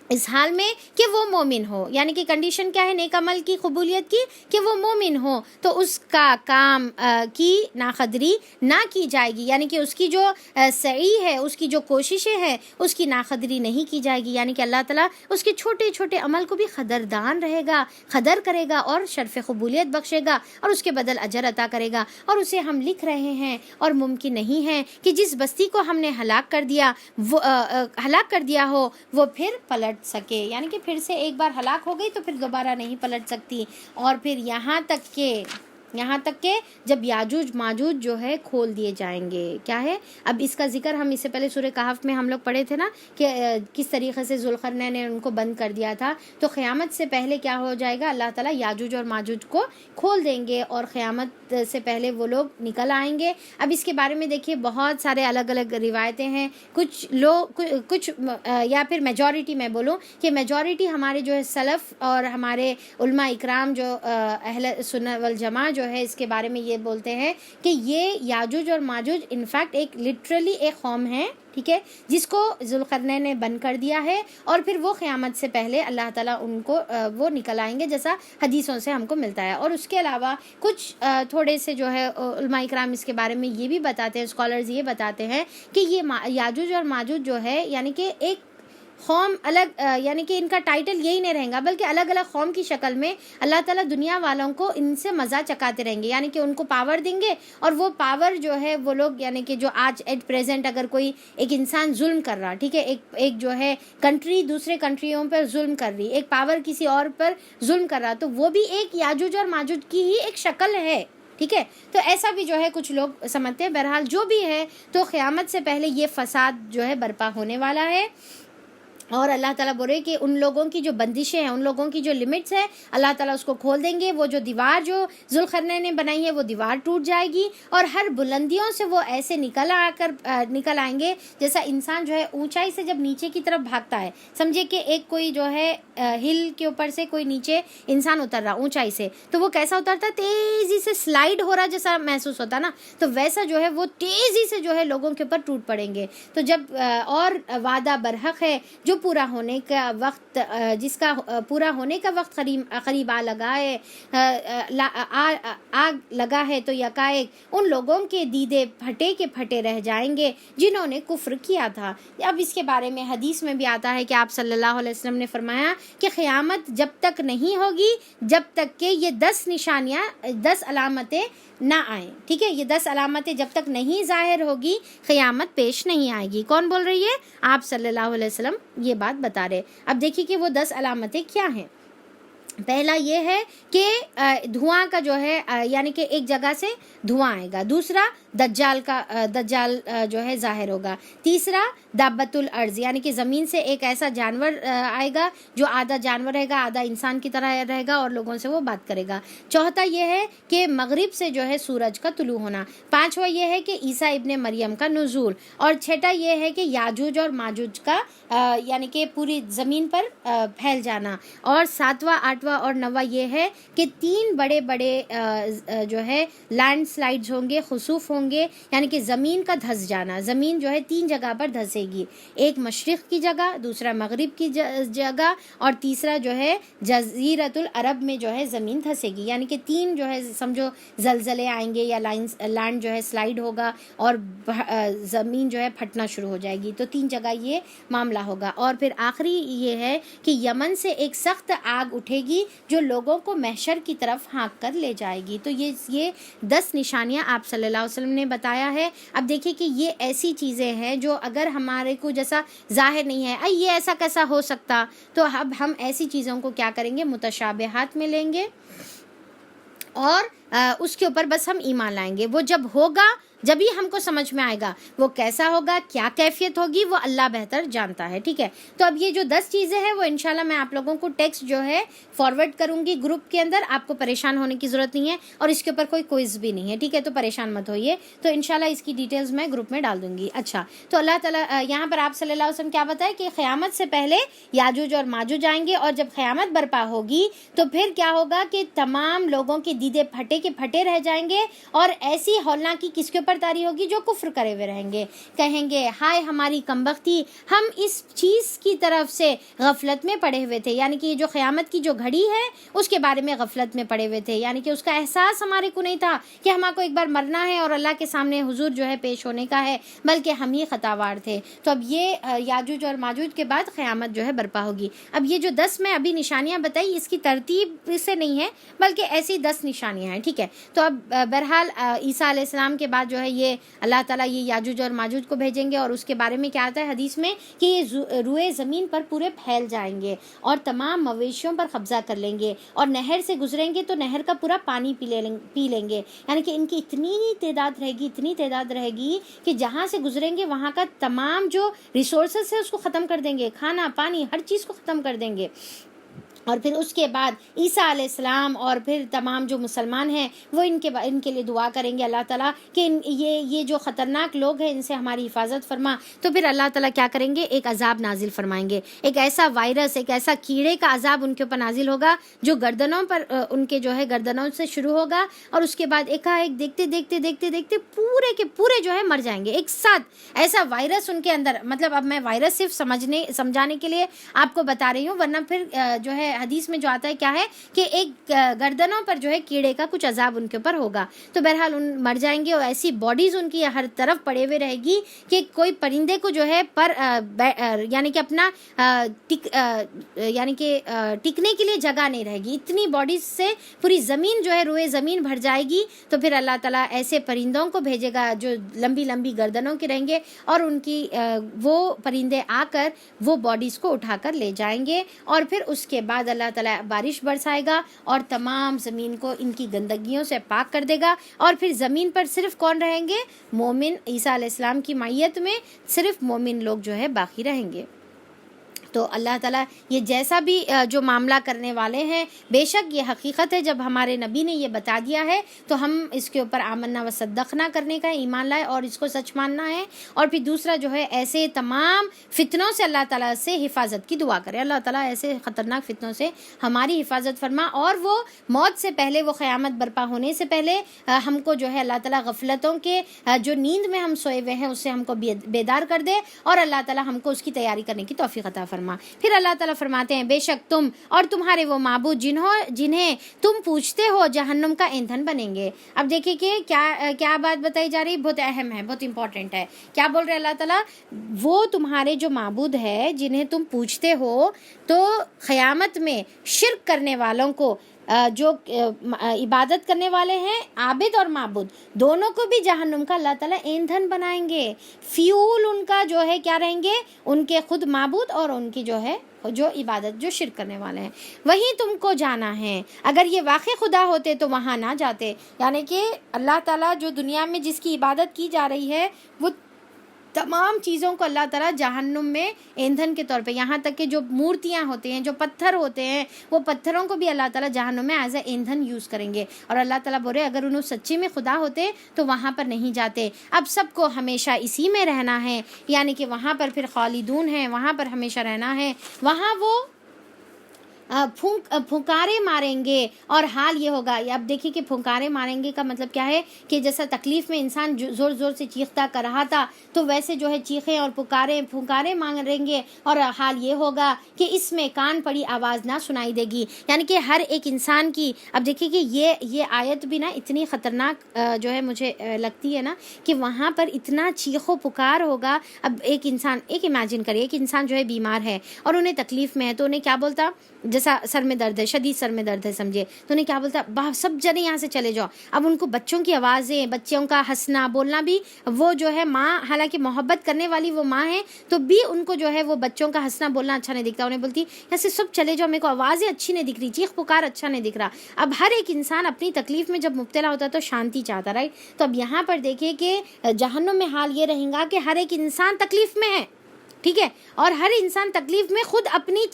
اس حال میں کہ وہ مومن ہو، یعنی کہ کنڈیشن کیا ہے نیک عمل کی قبولیت کی؟ کہ وہ مومن ہو، تو اس کا کام کی ناقدری نہ کی جائے گی، یعنی کہ اس کی جو سعی ہے، اس کی جو کوششیں ہیں، اس کی ناقدری نہیں کی جائے گی. یعنی کہ اللہ تعالیٰ اس کے چھوٹے چھوٹے عمل کو بھی قدردان رہے گا، قدر کرے گا اور شرف قبولیت بخشے گا اور اس کے بدل اجر عطا کرے گا. اور اسے ہم لکھ رہے ہیں اور ممکن نہیں ہے کہ جس بستی کو ہم نے ہلاک کر دیا ہو وہ پھر پلٹ سکے، یعنی کہ پھر سے ایک بار ہلاک ہو گئی تو پھر دوبارہ نہیں پلٹ سکتی. اور پھر یہاں تک کہ جب یاجوج ماجوج جو ہے کھول دیے جائیں گے. کیا ہے؟ اب اس کا ذکر ہم اس سے پہلے سورہ کہف میں ہم لوگ پڑھے تھے نا کہ کس طریقے سے ذوالقرنین نے ان کو بند کر دیا تھا. تو قیامت سے پہلے کیا ہو جائے گا؟ اللہ تعالیٰ یاجوج اور ماجوج کو کھول دیں گے اور قیامت سے پہلے وہ لوگ نکل آئیں گے. اب اس کے بارے میں دیکھیے بہت سارے الگ الگ روایتیں ہیں. کچھ یا پھر میجورٹی میں بولوں کہ میجورٹی ہمارے جو ہے سلف اور ہمارے علماء اکرام جو اہل سنت والجماع جو ہے اس کے بارے میں یہ بولتے ہیں کہ یہ یاجوج اور ماجوج انفیکٹ ایک لٹرلی ایک قوم ہے، ٹھیک ہے، جس کو ذوالقرنین نے بند کر دیا ہے. اور پھر وہ قیامت سے پہلے اللہ تعالیٰ ان کو وہ نکل آئیں گے جیسا حدیثوں سے ہم کو ملتا ہے. اور اس کے علاوہ کچھ تھوڑے سے جو ہے علماء اکرام اس کے بارے میں یہ بھی بتاتے ہیں، اسکالرز یہ بتاتے ہیں کہ یہ یاجوج اور ماجوج جو ہے یعنی کہ ایک قوم الگ، یعنی کہ ان کا ٹائٹل یہی نہیں رہے گا بلکہ الگ الگ قوم کی شکل میں اللہ تعالیٰ دنیا والوں کو ان سے مزہ چکاتے رہیں گے. یعنی کہ ان کو پاور دیں گے اور وہ پاور جو ہے وہ لوگ، یعنی کہ جو آج ایٹ پریزنٹ اگر کوئی ایک انسان ظلم کر رہا، ٹھیک ہے، ایک جو ہے کنٹری دوسرے کنٹریوں پر ظلم کر رہی، ایک پاور کسی اور پر ظلم کر رہا، تو وہ بھی ایک یاجوج اور ماجوج کی ہی ایک شکل ہے، ٹھیک ہے. تو ایسا بھی جو ہے کچھ لوگ سمجھتے ہیں. بہرحال جو بھی ہے تو قیامت سے پہلے یہ فساد جو ہے برپا ہونے والا ہے. اور اللہ تعالیٰ بول رہے کہ ان لوگوں کی جو بندشیں ہیں، ان لوگوں کی جو لمٹس ہیں، اللہ تعالیٰ اس کو کھول دیں گے. وہ جو دیوار جو ذوالقرنین نے بنائی ہے وہ دیوار ٹوٹ جائے گی اور ہر بلندیوں سے وہ ایسے نکل آئیں گے جیسا انسان جو ہے اونچائی سے جب نیچے کی طرف بھاگتا ہے. سمجھے کہ ایک کوئی جو ہے ہل کے اوپر سے کوئی نیچے انسان اتر رہا اونچائی سے، تو وہ کیسا اترتا ہے؟ تیزی سے سلائیڈ ہو رہا جیسا محسوس ہوتا نا. تو ویسا جو ہے وہ تیزی سے جو ہے لوگوں کے اوپر ٹوٹ پڑیں گے. تو جب اور وعدہ برحق ہے جو پورا ہونے کا وقت، جس کا پورا ہونے کا وقت قریب آ لگا ہے تو یکایک ان لوگوں کے دیدے پھٹے کے پھٹے رہ جائیں گے جنہوں نے کفر کیا تھا. اب اس کے بارے میں حدیث میں بھی آتا ہے کہ آپ صلی اللہ علیہ وسلم نے فرمایا کہ قیامت جب تک نہیں ہوگی جب تک کہ یہ 10 نشانیاں، 10 علامتیں نہ آئیں، ٹھیک ہے. یہ 10 علامتیں جب تک نہیں ظاہر ہوگی قیامت پیش نہیں آئے گی. کون بول رہی ہے؟ آپ صلی اللہ علیہ وسلم یہ بات بتا رہے. اب دیکھیے کہ وہ 10 علامتیں کیا ہیں. پہلا یہ ہے کہ دھواں کا جو ہے یعنی کہ ایک جگہ سے دھواں آئے گا. دوسرا دجال جو ہے ظاہر ہوگا. تیسرا دابت الارض یعنی کہ زمین سے ایک ایسا جانور آئے گا جو آدھا جانور رہے گا آدھا انسان کی طرح رہے گا اور لوگوں سے وہ بات کرے گا. چوتھا یہ ہے کہ مغرب سے جو ہے سورج کا طلوع ہونا. پانچواں یہ ہے کہ عیسیٰ ابن مریم کا نزول. اور چھٹا یہ ہے کہ یاجوج اور ماجوج کا یعنی کہ پوری زمین پر پھیل جانا. اور ساتواں آٹھواں اور نواں یہ ہے کہ 3 بڑے جو ہے لینڈ سلائڈز ہوں گے، خسوف ہوں گے، یعنی کہ زمین کا دھس جانا. زمین جو ہے 3 جگہ پر دھسے گی، ایک مشرق کی جگہ، دوسرا مغرب کی جگہ اور تیسرا جو ہے جزیرۃ العرب میں جو ہے زمین دھسے گی. یعنی کہ 3 جو ہے سمجھو زلزلے آئیں گے یا لینڈ جو ہے سلائڈ ہوگا اور زمین جو ہے پھٹنا شروع ہو جائے گی. تو 3 جگہ یہ معاملہ ہوگا. اور پھر آخری یہ ہے کہ یمن سے ایک سخت آگ اٹھے گی جو لوگوں کو محشر کی طرف ہانک کر لے جائے گی. تو یہ 10 نشانیاں آپ صلی اللہ علیہ وسلم نے بتایا ہے. اب دیکھیے کہ یہ ایسی چیزیں ہیں جو اگر ہمارے کو جیسا ظاہر نہیں ہے یہ ایسا کیسا ہو سکتا، تو اب ہم ایسی چیزوں کو کیا کریں گے؟ متشابہات میں لیں گے اور اس کے اوپر بس ہم ایمان لائیں گے. وہ جب ہوگا جب ہی ہم کو سمجھ میں آئے گا. وہ کیسا ہوگا, کیا کیفیت ہوگی, وہ اللہ بہتر جانتا ہے. ٹھیک ہے, تو اب یہ جو 10 چیزیں ہیں وہ انشاءاللہ میں آپ لوگوں کو ٹیکسٹ جو ہے فارورڈ کروں گی گروپ کے اندر. آپ کو پریشان ہونے کی ضرورت نہیں ہے, اور اس کے اوپر کوئی کوئز بھی نہیں ہے. ٹھیک ہے, تو پریشان مت ہوئیے. تو انشاءاللہ اس کی ڈیٹیلز میں گروپ میں ڈال دوں گی. اچھا, تو اللہ تعالیٰ یہاں پر آپ صلی اللہ علیہ وسلم کیا بتائے کہ قیامت سے پہلے یاجوج اور ماجوج آئیں گے, اور جب قیامت برپا ہوگی تو پھر کیا ہوگا کہ تمام لوگوں کے دیدے پھٹے کے پھٹے رہ جائیں گے, اور ایسی ہولناکی کس کے اوپر طاری ہوگی جو کفر کرے ہوئے رہیں گے. کہیں گے ہائے ہماری کمبختی, ہم اس چیز کی طرف سے غفلت میں پڑے ہوئے تھے. یعنی کہ یہ جو قیامت کی جو گھڑی ہے اس کے بارے میں غفلت میں پڑے ہوئے تھے, یعنی کہ اس کا احساس ہمارے کو نہیں تھا کہ ہمارے کو ایک بار مرنا ہے اور اللہ کے سامنے حضور جو ہے پیش ہونے کا ہے, بلکہ ہم ہی خطاوار تھے. تو اب یہ یاجوج اور ماجوج کے بعد قیامت جو ہے برپا ہوگی. اب یہ جو 10 میں ابھی نشانیاں بتائی اس کی ترتیب سے نہیں ہے, بلکہ ایسی 10 نشانیاں ہیں. ٹھیک ہے, تو اب بہرحال عیسیٰ علیہ السلام کے بعد جو ہے یہ اللہ تعالیٰ یہ یاجوج اور ماجوج کو بھیجیں گے, اور اس کے بارے میں کیا آتا ہے حدیث میں کہ یہ روئے زمین پر پورے پھیل جائیں گے اور تمام مویشیوں پر قبضہ کر لیں گے, اور نہر سے گزریں گے تو نہر کا پورا پانی پی لیں گے. یعنی کہ ان کی اتنی تعداد رہے گی کہ جہاں سے گزریں گے وہاں کا تمام جو ریسورسز ہے اس کو ختم کر دیں گے, کھانا پانی ہر چیز کو ختم کر دیں گے. اور پھر اس کے بعد عیسیٰ علیہ السلام اور پھر تمام جو مسلمان ہیں وہ ان کے لیے دعا کریں گے اللہ تعالیٰ کہ یہ جو خطرناک لوگ ہیں ان سے ہماری حفاظت فرما. تو پھر اللہ تعالیٰ کیا کریں گے, ایک عذاب نازل فرمائیں گے, ایک ایسا وائرس, ایک ایسا کیڑے کا عذاب ان کے اوپر نازل ہوگا جو گردنوں پر ان کے جو ہے گردنوں سے شروع ہوگا, اور اس کے بعد ایک دیکھتے پورے کے پورے جو ہے مر جائیں گے ایک ساتھ. ایسا وائرس ان کے اندر, مطلب اب میں وائرس صرف سمجھانے کے لیے آپ کو بتا رہی ہوں, ورنہ پھر جو ہے حدیث میں جو آتا ہے کیا ہے کہ ایک گردنوں پر جو ہے کیڑے کا کچھ عذاب ان کے اوپر ہوگا. تو بہرحال ان مر جائیں گے, اور ایسی باڈیز ان کی ہر طرف پڑے ہوئے رہے گی کہ کوئی پرندے کو جو ہے پر یعنی کہ اپنا یعنی کہ ٹکنے کے لیے جگہ نہیں رہے گی. اتنی باڈیز سے پوری زمین جو ہے روئے زمین بھر جائے گی. تو پھر اللہ تعالیٰ ایسے پرندوں کو بھیجے گا جو لمبی گردنوں کے رہیں گے, اور ان کی وہ پرندے آ کر وہ باڈیز کو اٹھا کر لے جائیں گے, اور پھر اس کے بعد اللہ تعالیٰ بارش برسائے گا اور تمام زمین کو ان کی گندگیوں سے پاک کر دے گا. اور پھر زمین پر صرف کون رہیں گے, مومن. عیسیٰ علیہ السلام کی معیت میں صرف مومن لوگ جو ہے باقی رہیں گے. تو اللہ تعالیٰ یہ جیسا بھی جو معاملہ کرنے والے ہیں, بے شک یہ حقیقت ہے. جب ہمارے نبی نے یہ بتا دیا ہے تو ہم اس کے اوپر آمنا و صدقنا کرنے کا ایمان لائے اور اس کو سچ ماننا ہے. اور پھر دوسرا جو ہے ایسے تمام فتنوں سے اللہ تعالیٰ سے حفاظت کی دعا کرے. اللہ تعالیٰ ایسے خطرناک فتنوں سے ہماری حفاظت فرما, اور وہ موت سے پہلے, وہ قیامت برپا ہونے سے پہلے ہم کو جو ہے اللہ تعالیٰ غفلتوں کے جو نیند میں ہم سوئے ہوئے ہیں اس سے ہم کو بیدار کر دے, اور اللہ تعالیٰ ہم کو اس کی تیاری کرنے کی توفیق عطا فرما. پھر اللہ تعالیٰ فرماتے ہیں بے شک تم اور تمہارے وہ معبود جنہیں تم پوچھتے ہو جہنم کا ایندھن بنیں گے. اب دیکھیں کہ کیا بات بتائی جا رہی, بہت اہم ہے, بہت امپورٹنٹ ہے. کیا بول رہے اللہ تعالیٰ, وہ تمہارے جو معبود ہے جنہیں تم پوچھتے ہو, تو قیامت میں شرک کرنے والوں کو, جو عبادت کرنے والے ہیں عابد اور معبود دونوں کو بھی جہنم کا اللہ تعالیٰ ایندھن بنائیں گے. فیول ان کا جو ہے کیا رہیں گے, ان کے خود معبود اور ان کی جو ہے جو عبادت جو شرک کرنے والے ہیں. وہیں تم کو جانا ہے, اگر یہ واقعی خدا ہوتے تو وہاں نہ جاتے. یعنی کہ اللہ تعالیٰ جو دنیا میں جس کی عبادت کی جا رہی ہے وہ تمام چیزوں کو اللہ تعالیٰ جہنم میں ایندھن کے طور پہ, یہاں تک کہ جو مورتیاں ہوتے ہیں, جو پتھر ہوتے ہیں, وہ پتھروں کو بھی اللہ تعالیٰ جہنم میں ایز اے ایندھن یوز کریں گے. اور اللہ تعالیٰ بول رہے اگر انہوں سچی میں خدا ہوتے تو وہاں پر نہیں جاتے. اب سب کو ہمیشہ اسی میں رہنا ہے, یعنی کہ وہاں پر پھر خالدون ہیں, وہاں پر ہمیشہ رہنا ہے. وہاں وہ پھنکارے ماریں گے, اور حال یہ ہوگا. اب دیکھیں کہ پھنکارے ماریں گے کا مطلب کیا ہے کہ جیسا تکلیف میں انسان زور زور سے چیختا کر رہا تھا, تو ویسے جو ہے چیخیں اور پھنکارے ماریں گے, اور حال یہ ہوگا کہ اس میں کان پڑی آواز نہ سنائی دے گی. یعنی کہ ہر ایک انسان کی, اب دیکھیں کہ یہ آیت بھی نا اتنی خطرناک جو ہے مجھے لگتی ہے نا, کہ وہاں پر اتنا چیخ و پکار ہوگا. اب ایک امیجن کریے, ایک انسان جو ہے بیمار ہے اور انہیں تکلیف میں ہے, تو انہیں کیا بولتا, جیسا سر میں درد ہے، شدید سر میں درد ہے سمجھے، تو انہیں کیا بولتا، سب جنے یہاں سے چلے جاؤ. اب ان کو بچوں کی آوازیں، بچوں کا ہنسنا بولنا بھی، وہ جو ہے ماں حالانکہ محبت کرنے والی وہ ماں ہے تو بھی ان کو جو ہے وہ بچوں کا ہنسنا بولنا اچھا نہیں دکھتا. انہیں بولتی یہاں سے سب چلے جاؤ، میرے کو آوازیں اچھی نہیں دکھ رہی، چیخ پکار اچھا نہیں دکھ رہا. اب ہر ایک انسان اپنی تکلیف میں جب مبتلا ہوتا ہے تو شانتی چاہتا، رائٹ. تو اب یہاں پر دیکھیں کہ جہنم میں حال یہ رہے گا کہ ہر ایک انسان تکلیف میں ہے، ٹھیک ہے، اور ہر انسان تکلیف میں خود اپنی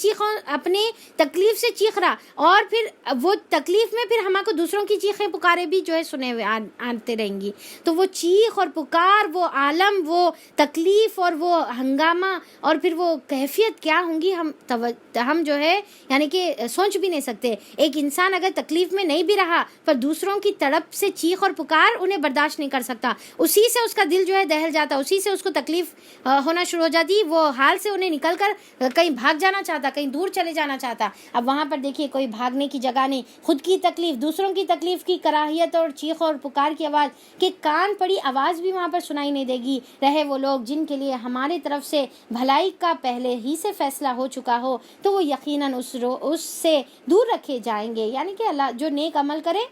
تکلیف سے چیخ رہا، اور پھر وہ تکلیف میں پھر ہمارے کو دوسروں کی چیخیں پکارے بھی جو ہے سنے ہوئے آتے رہیں گی. تو وہ چیخ اور پکار، وہ عالم، وہ تکلیف اور وہ ہنگامہ اور پھر وہ کیفیت کیا ہوں گی، ہم جو ہے یعنی کہ سوچ بھی نہیں سکتے. ایک انسان اگر تکلیف میں نہیں بھی رہا پر دوسروں کی تڑپ سے چیخ اور پکار انہیں برداشت نہیں کر سکتا، اسی سے اس کا دل جو ہے دہل جاتا، اسی سے اس کو تکلیف ہونا شروع ہو جاتی، وہ حال سے انہیں نکل کر کہیں بھاگ جانا چاہتا، کہیں دور چلے جانا چاہتا. اب وہاں پر دیکھیے کوئی بھاگنے کی جگہ نہیں، خود کی تکلیف، دوسروں کی تکلیف کی کراہیت اور چیخ اور پکار کی آواز کہ کان پڑی آواز بھی وہاں پر سنائی نہیں دے گی. رہے وہ لوگ جن کے لیے ہماری طرف سے بھلائی کا پہلے ہی سے فیصلہ ہو چکا ہو تو وہ یقیناً اس سے دور رکھے جائیں گے. یعنی کہ اللہ جو نیک عمل کرے،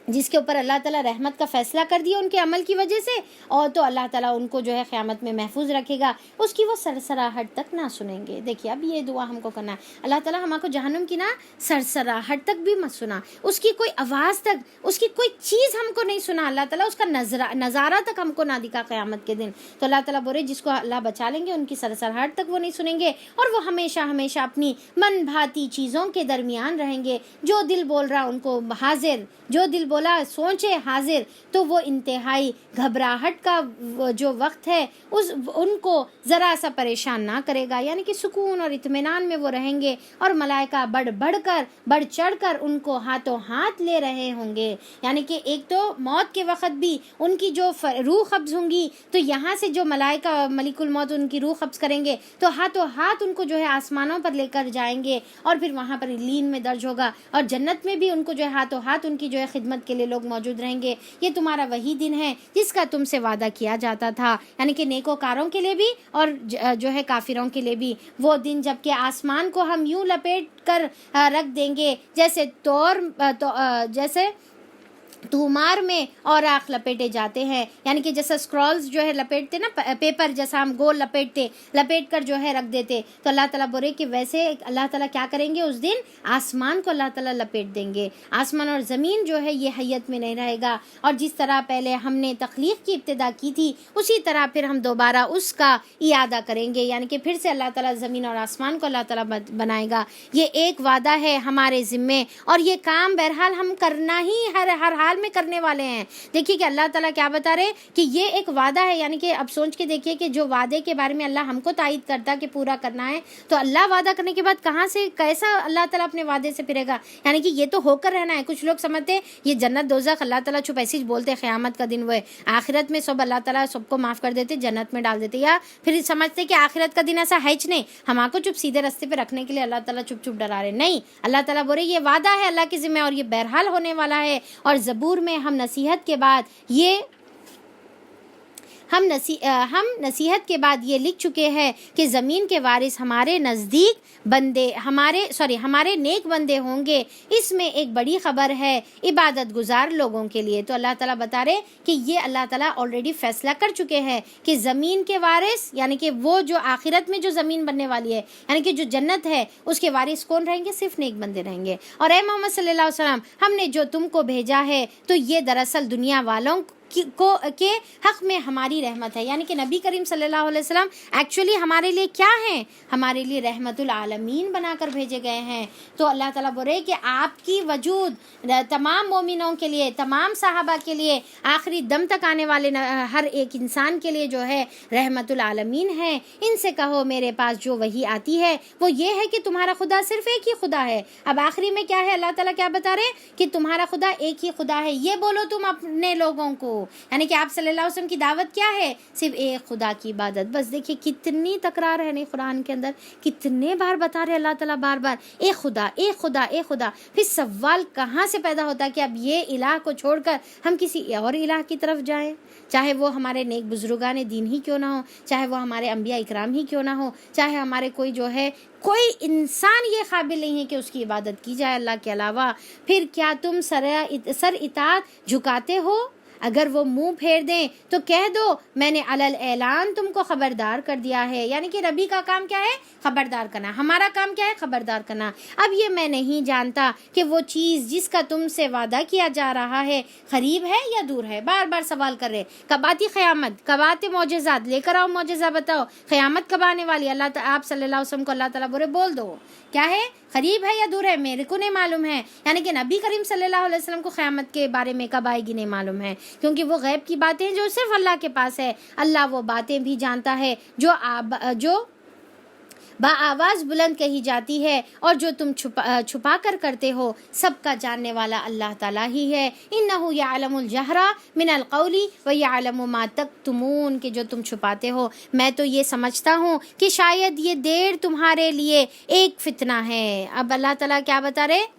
جس کے اوپر اللہ تعالیٰ رحمت کا فیصلہ کر دیا ان کے عمل کی وجہ سے، اور تو اللہ تعالیٰ ان کو جو ہے قیامت میں محفوظ رکھے گا، اس کی وہ سرسراہٹ تک نہ سنیں گے. دیکھیے اب یہ دعا ہم کو کرنا ہے، اللہ تعالیٰ ہم کو جہنم کی نہ سرسراہٹ تک بھی مت سنا، اس کی کوئی آواز تک، اس کی کوئی چیز ہم کو نہیں سنا، اللہ تعالیٰ اس کا نظارہ تک ہم کو نہ دکھا قیامت کے دن. تو اللہ تعالیٰ بولے جس کو اللہ بچا لیں گے ان کی سرسراہٹ تک وہ نہیں سنیں گے، اور وہ ہمیشہ ہمیشہ اپنی من بھاتی چیزوں کے درمیان رہیں گے. جو دل بول رہا ان کو حاضر، جو دل بولا سوچے حاضر. تو وہ انتہائی گھبراہٹ کا جو وقت ہے ان کو ذرا سا پریشان نہ کرے گا، یعنی کہ سکون اور اطمینان میں وہ رہیں گے، اور ملائکہ بڑھ چڑھ کر ان کو ہاتھوں ہاتھ لے رہے ہوں گے. یعنی کہ ایک تو موت کے وقت بھی ان کی جو روح قبض ہوں گی تو یہاں سے جو ملائکہ ملک الموت ان کی روح قبض کریں گے تو ہاتھوں ہاتھ ان کو جو ہے آسمانوں پر لے کر جائیں گے، اور پھر وہاں پر لین میں درج ہوگا، اور جنت میں بھی ان کو جو ہے ہاتھوں ہاتھ ان کی جو ہے خدمت کے لیے لوگ موجود رہیں گے. یہ تمہارا وہی دن ہے جس کا تم سے وعدہ کیا جاتا تھا، یعنی کہ نیکوکاروں کے لیے بھی اور جو ہے کافروں کے لیے بھی. وہ دن جب کہ آسمان کو ہم یوں لپیٹ کر رکھ دیں گے جیسے جیسے تومار میں اوراق لپیٹے جاتے ہیں، یعنی کہ جیسا اسکرولز جو ہے لپیٹتے نا، پیپر جیسا ہم گول لپیٹ کر جو ہے رکھ دیتے. تو اللہ تعالیٰ بولے کہ ویسے اللہ تعالیٰ کیا کریں گے اس دن، آسمان کو اللہ تعالیٰ لپیٹ دیں گے. آسمان اور زمین جو ہے یہ حیت میں نہیں رہے گا، اور جس طرح پہلے ہم نے تخلیق کی ابتدا کی تھی اسی طرح پھر ہم دوبارہ اس کا اعادہ کریں گے، یعنی کہ پھر سے اللہ تعالیٰ زمین اور آسمان کو اللہ تعالیٰ بنائے گا. یہ ایک وعدہ ہے ہمارے ذمے، اور یہ کام بہرحال ہم کرنا ہی ہر حال میں کرنے والے ہیں. دیکھیے کہ اللہ تعالیٰ کیا بتا رہے کہ یہ ایک وعدہ ہے، یعنی کہ اب سوچ کے دیکھیے کہ جو وعدے کے بارے میں اللہ ہم کو تائید کرتا کہ پورا کرنا ہے، تو اللہ وعدہ کرنے کے بعد کہاں سے کیسا اللہ تعالیٰ اپنے وعدے سے پھرے گا، یعنی کہ یہ تو ہو کر رہنا ہے. کچھ لوگ سمجھتے یہ جنت دوزخ اللہ تعالیٰ چپ ایسی بولتے قیامت کا دن وہ ہے، آخرت میں سب اللہ تعالیٰ سب کو معاف کر دیتے، جنت میں ڈال دیتے، یا پھر سمجھتے کہ آخرت کا دن ایسا ہے نہیں، ہم کو چپ سیدھے راستے پہ رکھنے کے لیے اللہ تعالیٰ چپ ڈرا رہے. نہیں، اللہ تعالیٰ بولے یہ وعدہ ہے اللہ کے ذمہ، اور یہ بہرحال ہونے والا ہے. اور زبور میں ہم نصیحت کے بعد یہ لکھ چکے ہیں کہ زمین کے وارث ہمارے نزدیک بندے ہمارے نیک بندے ہوں گے. اس میں ایک بڑی خبر ہے عبادت گزار لوگوں کے لیے. تو اللہ تعالیٰ بتا رہے کہ یہ اللہ تعالیٰ آلریڈی فیصلہ کر چکے ہیں کہ زمین کے وارث، یعنی کہ وہ جو آخرت میں جو زمین بننے والی ہے، یعنی کہ جو جنت ہے، اس کے وارث کون رہیں گے؟ صرف نیک بندے رہیں گے. اور اے محمد صلی اللہ علیہ وسلم، ہم نے جو تم کو بھیجا ہے تو یہ دراصل دنیا والوں کے حق میں ہماری رحمت ہے. یعنی کہ نبی کریم صلی اللہ علیہ وسلم ایکچولی ہمارے لیے کیا ہیں؟ ہمارے لیے رحمت العالمین بنا کر بھیجے گئے ہیں. تو اللہ تعالیٰ بول رہے کہ آپ کی وجود تمام مومنوں کے لیے، تمام صحابہ کے لیے، آخری دم تک آنے والے ہر ایک انسان کے لیے جو ہے رحمت العالمین ہے. ان سے کہو میرے پاس جو وحی آتی ہے وہ یہ ہے کہ تمہارا خدا صرف ایک ہی خدا ہے. اب آخری میں کیا ہے، اللہ تعالیٰ کیا بتا رہے کہ تمہارا خدا ایک ہی خدا ہے. یہ بولو تم اپنے لوگوں کو، ہو، یعنی کہ آپ صلی اللہ علیہ وسلم کی دعوت کیا ہے؟ صرف ایک خدا کی عبادت. بس دیکھیے کتنی تکرار ہے نہیں قرآن کے اندر، کتنے بار بتا رہے اللہ تعالیٰ بار بار ایک خدا ایک خدا ایک خدا. پھر سوال کہاں سے پیدا ہوتا ہے کہ اب یہ الہ کو چھوڑ کر ہم کسی اور الہ کی طرف جائیں، چاہے وہ ہمارے نیک بزرگان دین ہی کیوں نہ ہو، چاہے وہ ہمارے انبیاء اکرام ہی کیوں نہ ہو، چاہے ہمارے کوئی جو ہے کوئی انسان یہ قابل نہیں ہے کہ اس کی عبادت کی جائے اللہ کے علاوہ. پھر کیا تم سر اطاعت جھکاتے ہو؟ اگر وہ منہ پھیر دیں تو کہہ دو میں نے علل اعلان تم کو خبردار کر دیا ہے. یعنی کہ نبی کا کام کیا ہے؟ خبردار کرنا. ہمارا کام کیا ہے؟ خبردار کرنا. اب یہ میں نہیں جانتا کہ وہ چیز جس کا تم سے وعدہ کیا جا رہا ہے قریب ہے یا دور ہے. بار بار سوال کر رہے کب آتی قیامت، کب آتے معجزات، لے کر آؤ معجزہ بتاؤ قیامت کب آنے والی. اللہ آپ صلی اللہ علیہ وسلم کو اللہ تعالیٰ بول دو کیا ہے، قریب ہے یا دور ہے، میرے کو نہیں معلوم ہے. یعنی کہ نبی کریم صلی اللہ علیہ وسلم کو قیامت کے بارے میں کب آئے گی نہیں معلوم ہے، کیونکہ وہ غیب کی باتیں جو صرف اللہ کے پاس ہے. اللہ وہ باتیں بھی جانتا ہے جو بآواز بلند کہی جاتی ہے اور جو تم چھپا کر کرتے ہو. سب کا جاننے والا اللہ تعالیٰ ہی ہے. انہ یعلم الجہر من القول ویعلم ما تکتمون، کہ جو تم چھپاتے ہو. میں تو یہ سمجھتا ہوں کہ شاید یہ دیر تمہارے لیے ایک فتنہ ہے. اب اللہ تعالیٰ کیا بتا رہے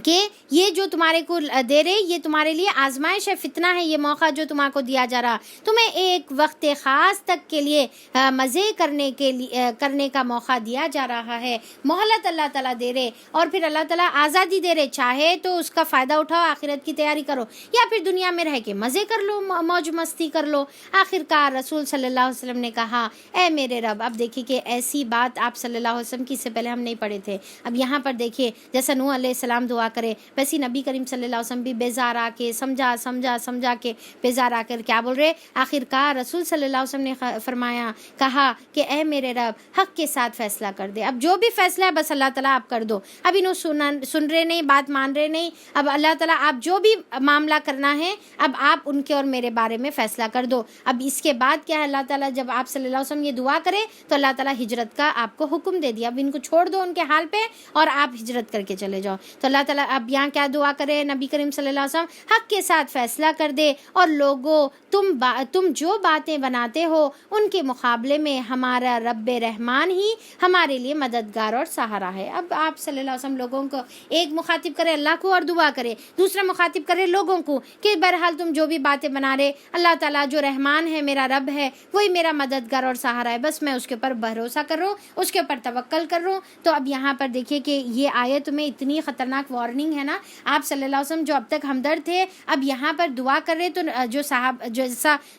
کہ یہ جو تمہارے کو دے رہے یہ تمہارے لیے آزمائش ہے، فتنہ ہے. یہ موقع جو تمہارے کو دیا جا رہا تمہیں ایک وقت خاص تک کے لیے مزے کرنے کا موقع دیا جا رہا ہے. مہلت اللہ تعالیٰ دے رہے اور پھر اللہ تعالیٰ آزادی دے رہے. چاہے تو اس کا فائدہ اٹھاؤ، آخرت کی تیاری کرو، یا پھر دنیا میں رہ کے مزے کر لو، موج مستی کر لو. آخرکار رسول صلی اللہ علیہ وسلم نے کہا اے میرے رب. اب دیکھیے کہ ایسی بات آپ صلی اللہ علیہ وسلم کی، اس سے پہلے ہم نہیں پڑھے تھے. اب یہاں پر دیکھیے جیسا نوح علیہ السلام دعا کرے ویسی نبی کریم صلی اللہ علیہ وسلم بھی بیزار آ کے سمجھا کے بیزار آ کر کیا بول رہے. آخرکار رسول صلی اللہ علیہ وسلم نے فرمایا کہا کہ اے میرے رب حق کے ساتھ فیصلہ کر دے. اب جو بھی فیصلہ ہے بس اللہ تعالیٰ آپ کر دو. اب انہوں سن رہے نہیں، بات مان رہے نہیں. اب اللہ تعالیٰ آپ جو بھی معاملہ کرنا ہے اب آپ ان کے اور میرے بارے میں فیصلہ کر دو. اب اس کے بعد کیا ہے، اللہ تعالیٰ جب آپ صلی اللہ علیہ وسلم یہ دعا کرے تو اللہ تعالیٰ ہجرت کا آپ کو حکم دے دیا. اب ان کو چھوڑ دو ان کے حال پہ اور آپ ہجرت کر کے چلے جاؤ. تو اللہ تعالیٰ اب یہاں کیا دعا کرے نبی کریم صلی اللہ علیہ وسلم، حق کے ساتھ فیصلہ کر دے اور لوگوں تم جو باتیں بناتے ہو ان کے مقابلے میں ہمارا رب رحمان ہی ہمارے لیے مددگار اور سہارا ہے. اب آپ صلی اللہ علیہ وسلم لوگوں کو ایک مخاطب کرے اللہ کو اور دعا کرے، دوسرا مخاطب کرے لوگوں کو کہ بہرحال تم جو بھی باتیں بنا رہے اللہ تعالیٰ جو رحمان ہے میرا رب ہے وہی میرا مددگار اور سہارا ہے. بس میں اس کے اوپر بھروسہ کر رہا ہوں، اس کے اوپر توکل کر رہا ہوں. تو اب یہاں پر دیکھیے کہ یہ آیت میں اتنی خطرناک وارننگ ہے نا. آپ صلی اللہ علیہ وسلم جو اب تک ہمدرد تھے اب یہاں پر دعا کر رہے تو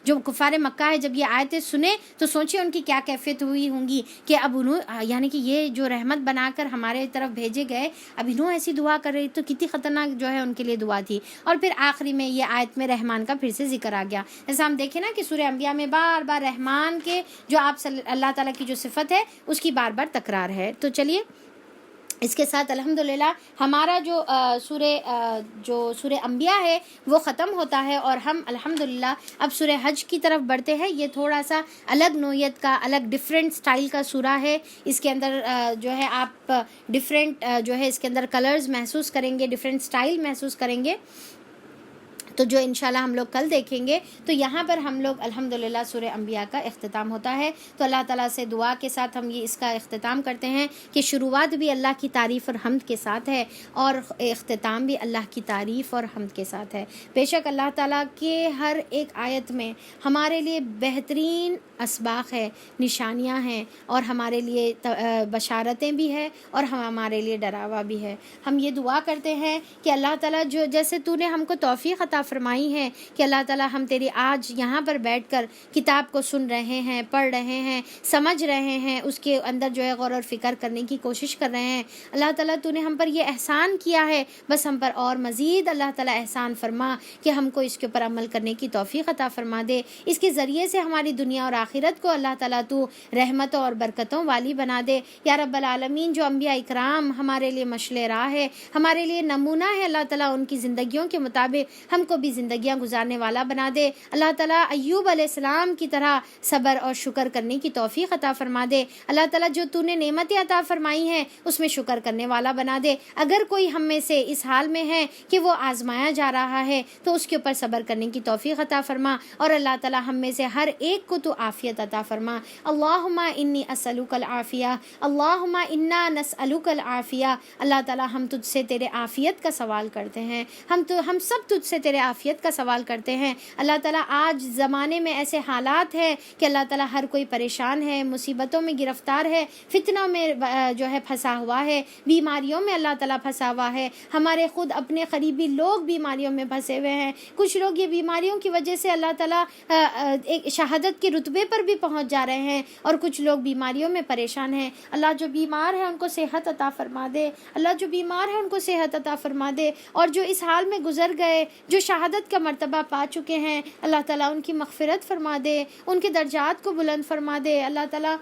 جو کفار مکہ ہے جب یہ آیتیں سنے تو سوچیں ان کی کیا کیفیت ہوئی ہوں گی کہ اب انہوں یعنی کہ یہ جو رحمت بنا کر ہمارے طرف بھیجے گئے اب انہوں ایسی دعا کر رہی تو کتنی خطرناک جو ہے ان کے لیے دعا تھی. اور پھر آخری میں یہ آیت میں رحمان کا پھر سے ذکر آ گیا. جیسا ہم دیکھیں نا کہ سورہ انبیاء میں بار بار رحمان کے جو آپ اللہ تعالیٰ کی جو صفت ہے اس کی بار بار تکرار ہے. تو چلیے اس کے ساتھ الحمدللہ ہمارا جو سورہ انبیاء ہے وہ ختم ہوتا ہے اور ہم الحمدللہ اب سورہ حج کی طرف بڑھتے ہیں. یہ تھوڑا سا الگ نوعیت کا، الگ ڈیفرنٹ سٹائل کا سورہ ہے. اس کے اندر جو ہے آپ ڈیفرنٹ جو ہے اس کے اندر کلرز محسوس کریں گے، ڈیفرنٹ سٹائل محسوس کریں گے، تو جو انشاءاللہ ہم لوگ کل دیکھیں گے. تو یہاں پر ہم لوگ الحمدللہ سورہ انبیاء کا اختتام ہوتا ہے. تو اللہ تعالیٰ سے دعا کے ساتھ ہم یہ اس کا اختتام کرتے ہیں کہ شروعات بھی اللہ کی تعریف اور حمد کے ساتھ ہے اور اختتام بھی اللہ کی تعریف اور حمد کے ساتھ ہے. بے شک اللہ تعالیٰ کے ہر ایک آیت میں ہمارے لیے بہترین اسباق ہے، نشانیاں ہیں اور ہمارے لیے بشارتیں بھی ہے اور ہمارے لیے ڈراوا بھی ہے. ہم یہ دعا کرتے ہیں کہ اللہ تعالیٰ جو جیسے تو نے ہم کو توفیق عطا فرمائی ہے کہ اللہ تعالیٰ ہم تیری آج یہاں پر بیٹھ کر کتاب کو سن رہے ہیں، پڑھ رہے ہیں، سمجھ رہے ہیں، اس کے اندر جو ہے غور اور فکر کرنے کی کوشش کر رہے ہیں. اللہ تعالیٰ تو نے ہم پر یہ احسان کیا ہے، بس ہم پر اور مزید اللہ تعالیٰ احسان فرما کہ ہم کو اس کے اوپر عمل کرنے کی توفیق عطا فرما دے. اس کے ذریعے سے ہماری دنیا اور آخرت کو اللہ تعالیٰ تو رحمتوں اور برکتوں والی بنا دے. یا رب العالمین جو انبیاء اکرام ہمارے لیے مشعل راہ ہے، ہمارے لیے نمونہ ہے، اللہ تعالیٰ ان کی زندگیوں کے مطابق ہم کو بھی زندگیاں گزارنے والا بنا دے۔ اللہ تعالیٰ ایوب علیہ السلام کی طرح صبر اور شکر کرنے کی توفیق عطا فرما دے۔ اللہ تعالیٰ جو تو نے نعمتیں عطا فرمائی ہیں اس میں شکر کرنے والا بنا دے۔ اگر کوئی ہم میں سے اس حال میں ہے کہ وہ آزمایا جا رہا ہے تو اس کے اوپر صبر کرنے کی توفیق عطا فرما، اور اللہ تعالیٰ ہم میں سے ہر ایک کو تو عافیت عطا فرما۔ اللہم انی اسألک العافیہ، اللہم انا نسألک العافیہ۔ اللہ تعالیٰ ہم تجھ سے تیرے عافیت کا سوال کرتے ہیں، ہم سب تجھ سے تیرے عافیت کا سوال کرتے ہیں۔ اللہ تعالیٰ آج زمانے میں ایسے حالات ہیں کہ اللہ تعالیٰ ہر کوئی پریشان ہے، مصیبتوں میں گرفتار ہے، فتنوں میں جو ہے پھنسا ہوا ہے، بیماریوں میں اللہ تعالیٰ پھنسا ہوا ہے، ہمارے خود اپنے قریبی لوگ بیماریوں میں پھنسے ہوئے ہیں۔ کچھ لوگ یہ بیماریوں کی وجہ سے اللہ تعالیٰ ایک شہادت کے رتبے پر بھی پہنچ جا رہے ہیں، اور کچھ لوگ بیماریوں میں پریشان ہیں۔ اللہ جو بیمار ہے ان کو صحت عطا فرما دے، اللہ جو بیمار ہے ان کو صحت عطا فرما دے، اور جو اس حال میں گزر گئے، جو شہادت کا مرتبہ پا چکے ہیں، اللہ تعالیٰ ان کی مغفرت فرما دے، ان کے درجات کو بلند فرما دے۔ اللہ تعالیٰ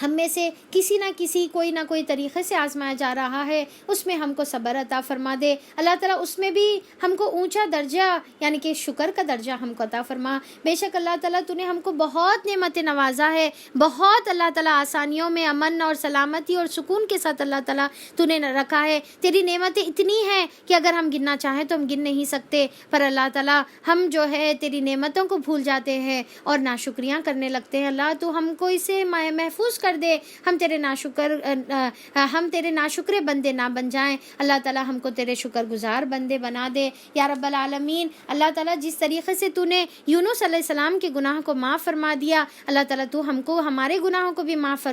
ہم میں سے کسی نہ کسی کوئی نہ کوئی طریقے سے آزمایا جا رہا ہے، اس میں ہم کو صبر عطا فرما دے۔ اللہ تعالیٰ اس میں بھی ہم کو اونچا درجہ یعنی کہ شکر کا درجہ ہم کو عطا فرما۔ بے شک اللہ تعالیٰ تو نے ہم کو بہت نعمتیں نوازا ہے، بہت اللہ تعالیٰ آسانیوں میں امن اور سلامتی اور سکون کے ساتھ اللہ تعالیٰ تو نے رکھا ہے۔ تیری نعمتیں اتنی ہیں کہ اگر ہم گننا چاہیں تو ہم گن نہیں سکتے، پر اللہ تعالیٰ ہم جو ہے تیری نعمتوں کو بھول جاتے ہیں اور ناشکریاں کرنے لگتے ہیں۔ اللہ تو ہم کو اسے محفوظ کر دے، ہم تیرے ناشکرے بندے نہ بن جائیں۔ اللہ تعالیٰ ہم کو تیرے شکر گزار بندے بنا دے یا رب العالمین۔ اللہ تعالیٰ جس طریقے سے تو نے یونس علیہ السلام کے گناہ کو معاف فرما دیا، اللہ تعالیٰ تو ہم کو ہمارے گناہوں کو بھی معاف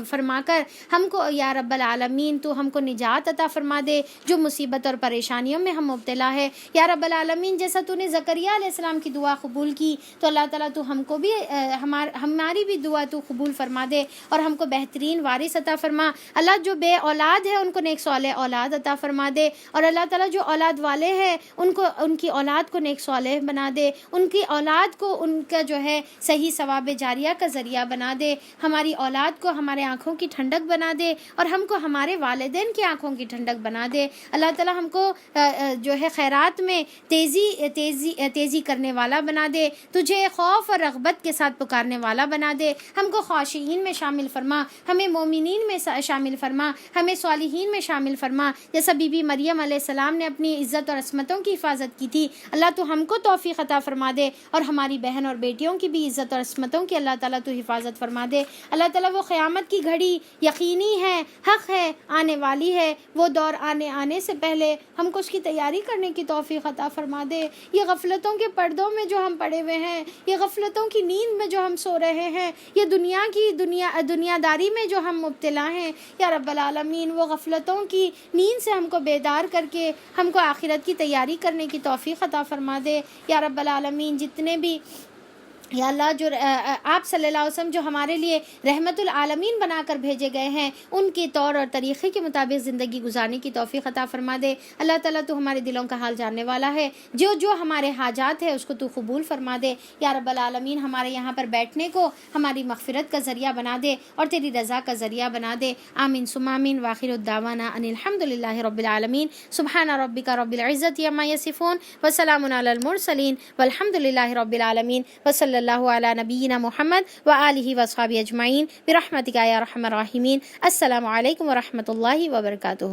فرما کر ہم کو یا رب العالمین تو ہم کو نجات عطا فرما دے جو مصیبت اور پریشانیوں میں ہم مبتلا ہے۔ یا رب العالمین جیسا تو نے زکریا علیہ السلام کی دعا قبول کی تو اللہ تعالیٰ تو ہم کو بھی ہماری بھی دعا تو قبول فرما دے اور ہم کو بہترین وارث عطا فرما۔ اللہ جو بے اولاد ہے ان کو نیک صالح اولاد عطا فرما دے، اور اللہ تعالیٰ جو اولاد والے ہیں ان کی اولاد کو نیک صالح بنا دے، ان کی اولاد کو ان کا جو ہے صحیح ثواب جاریہ کا ذریعہ بنا دے، ہماری اولاد کو ہمارے آنکھوں کی ٹھنڈک بنا دے اور ہم کو ہمارے والدین کی آنکھوں کی ٹھنڈک بنا دے۔ اللہ تعالیٰ ہم کو جو ہے خیرات میں تیزی کرنے والا بنا دے، تجھے خوف اور رغبت کے ساتھ پکارنے والا بنا دے، ہم کو خاشعین میں شامل فرما، ہمیں مومنین میں شامل فرما، ہمیں صالحین میں شامل فرما، جیسا بی بی مریم علیہ السلام نے اپنی عزت اور عصمتوں کی حفاظت کی تھی۔ اللہ تو ہم کو توفیق عطا فرما دے اور ہماری بہن اور بیٹیوں کی بھی عزت اور عصمتوں کی اللہ تعالیٰ تو حفاظت فرما دے۔ اللہ تعالیٰ وہ قیامت کی گھڑی یقینی ہے، حق ہے، آنے والی ہے، وہ دور آنے سے پہلے ہم کو اس کی تیاری کرنے کی توفیق عطا فرما دے۔ یہ غفلتوں کے پردوں میں جو ہم پڑے ہوئے ہیں، یہ غفلتوں کی نیند میں جو ہم سو رہے ہیں، یہ دنیا داری میں جو ہم مبتلا ہیں، یا رب العالمین وہ غفلتوں کی نیند سے ہم کو بیدار کر کے ہم کو آخرت کی تیاری کرنے کی توفیق عطا فرما دے۔ یا رب العالمین جتنے بھی یا اللہ جو آپ صلی اللہ علیہ وسلم جو ہمارے لیے رحمت العالمین بنا کر بھیجے گئے ہیں ان کے طور اور طریقے کے مطابق زندگی گزارنے کی توفیق عطا فرما دے۔ اللہ تعالیٰ تو ہمارے دلوں کا حال جاننے والا ہے، جو ہمارے حاجات ہے اس کو تو قبول فرما دے۔ یا رب العالمین ہمارے یہاں پر بیٹھنے کو ہماری مغفرت کا ذریعہ بنا دے اور تیری رضا کا ذریعہ بنا دے۔ آمین ثم آمین۔ وآخر الدعوانا ان الحمد للہ رب العالمین۔ سبحان ربک رب العزت عما یصفون وسلام علی المرسلین والحمد للہ رب العالمین وصلی اللہ علی نبینا محمد وآلہ وصحبہ اجمعین برحمتک یا ارحم الراحمین۔ السلام علیکم ورحمۃ اللہ وبرکاتہ۔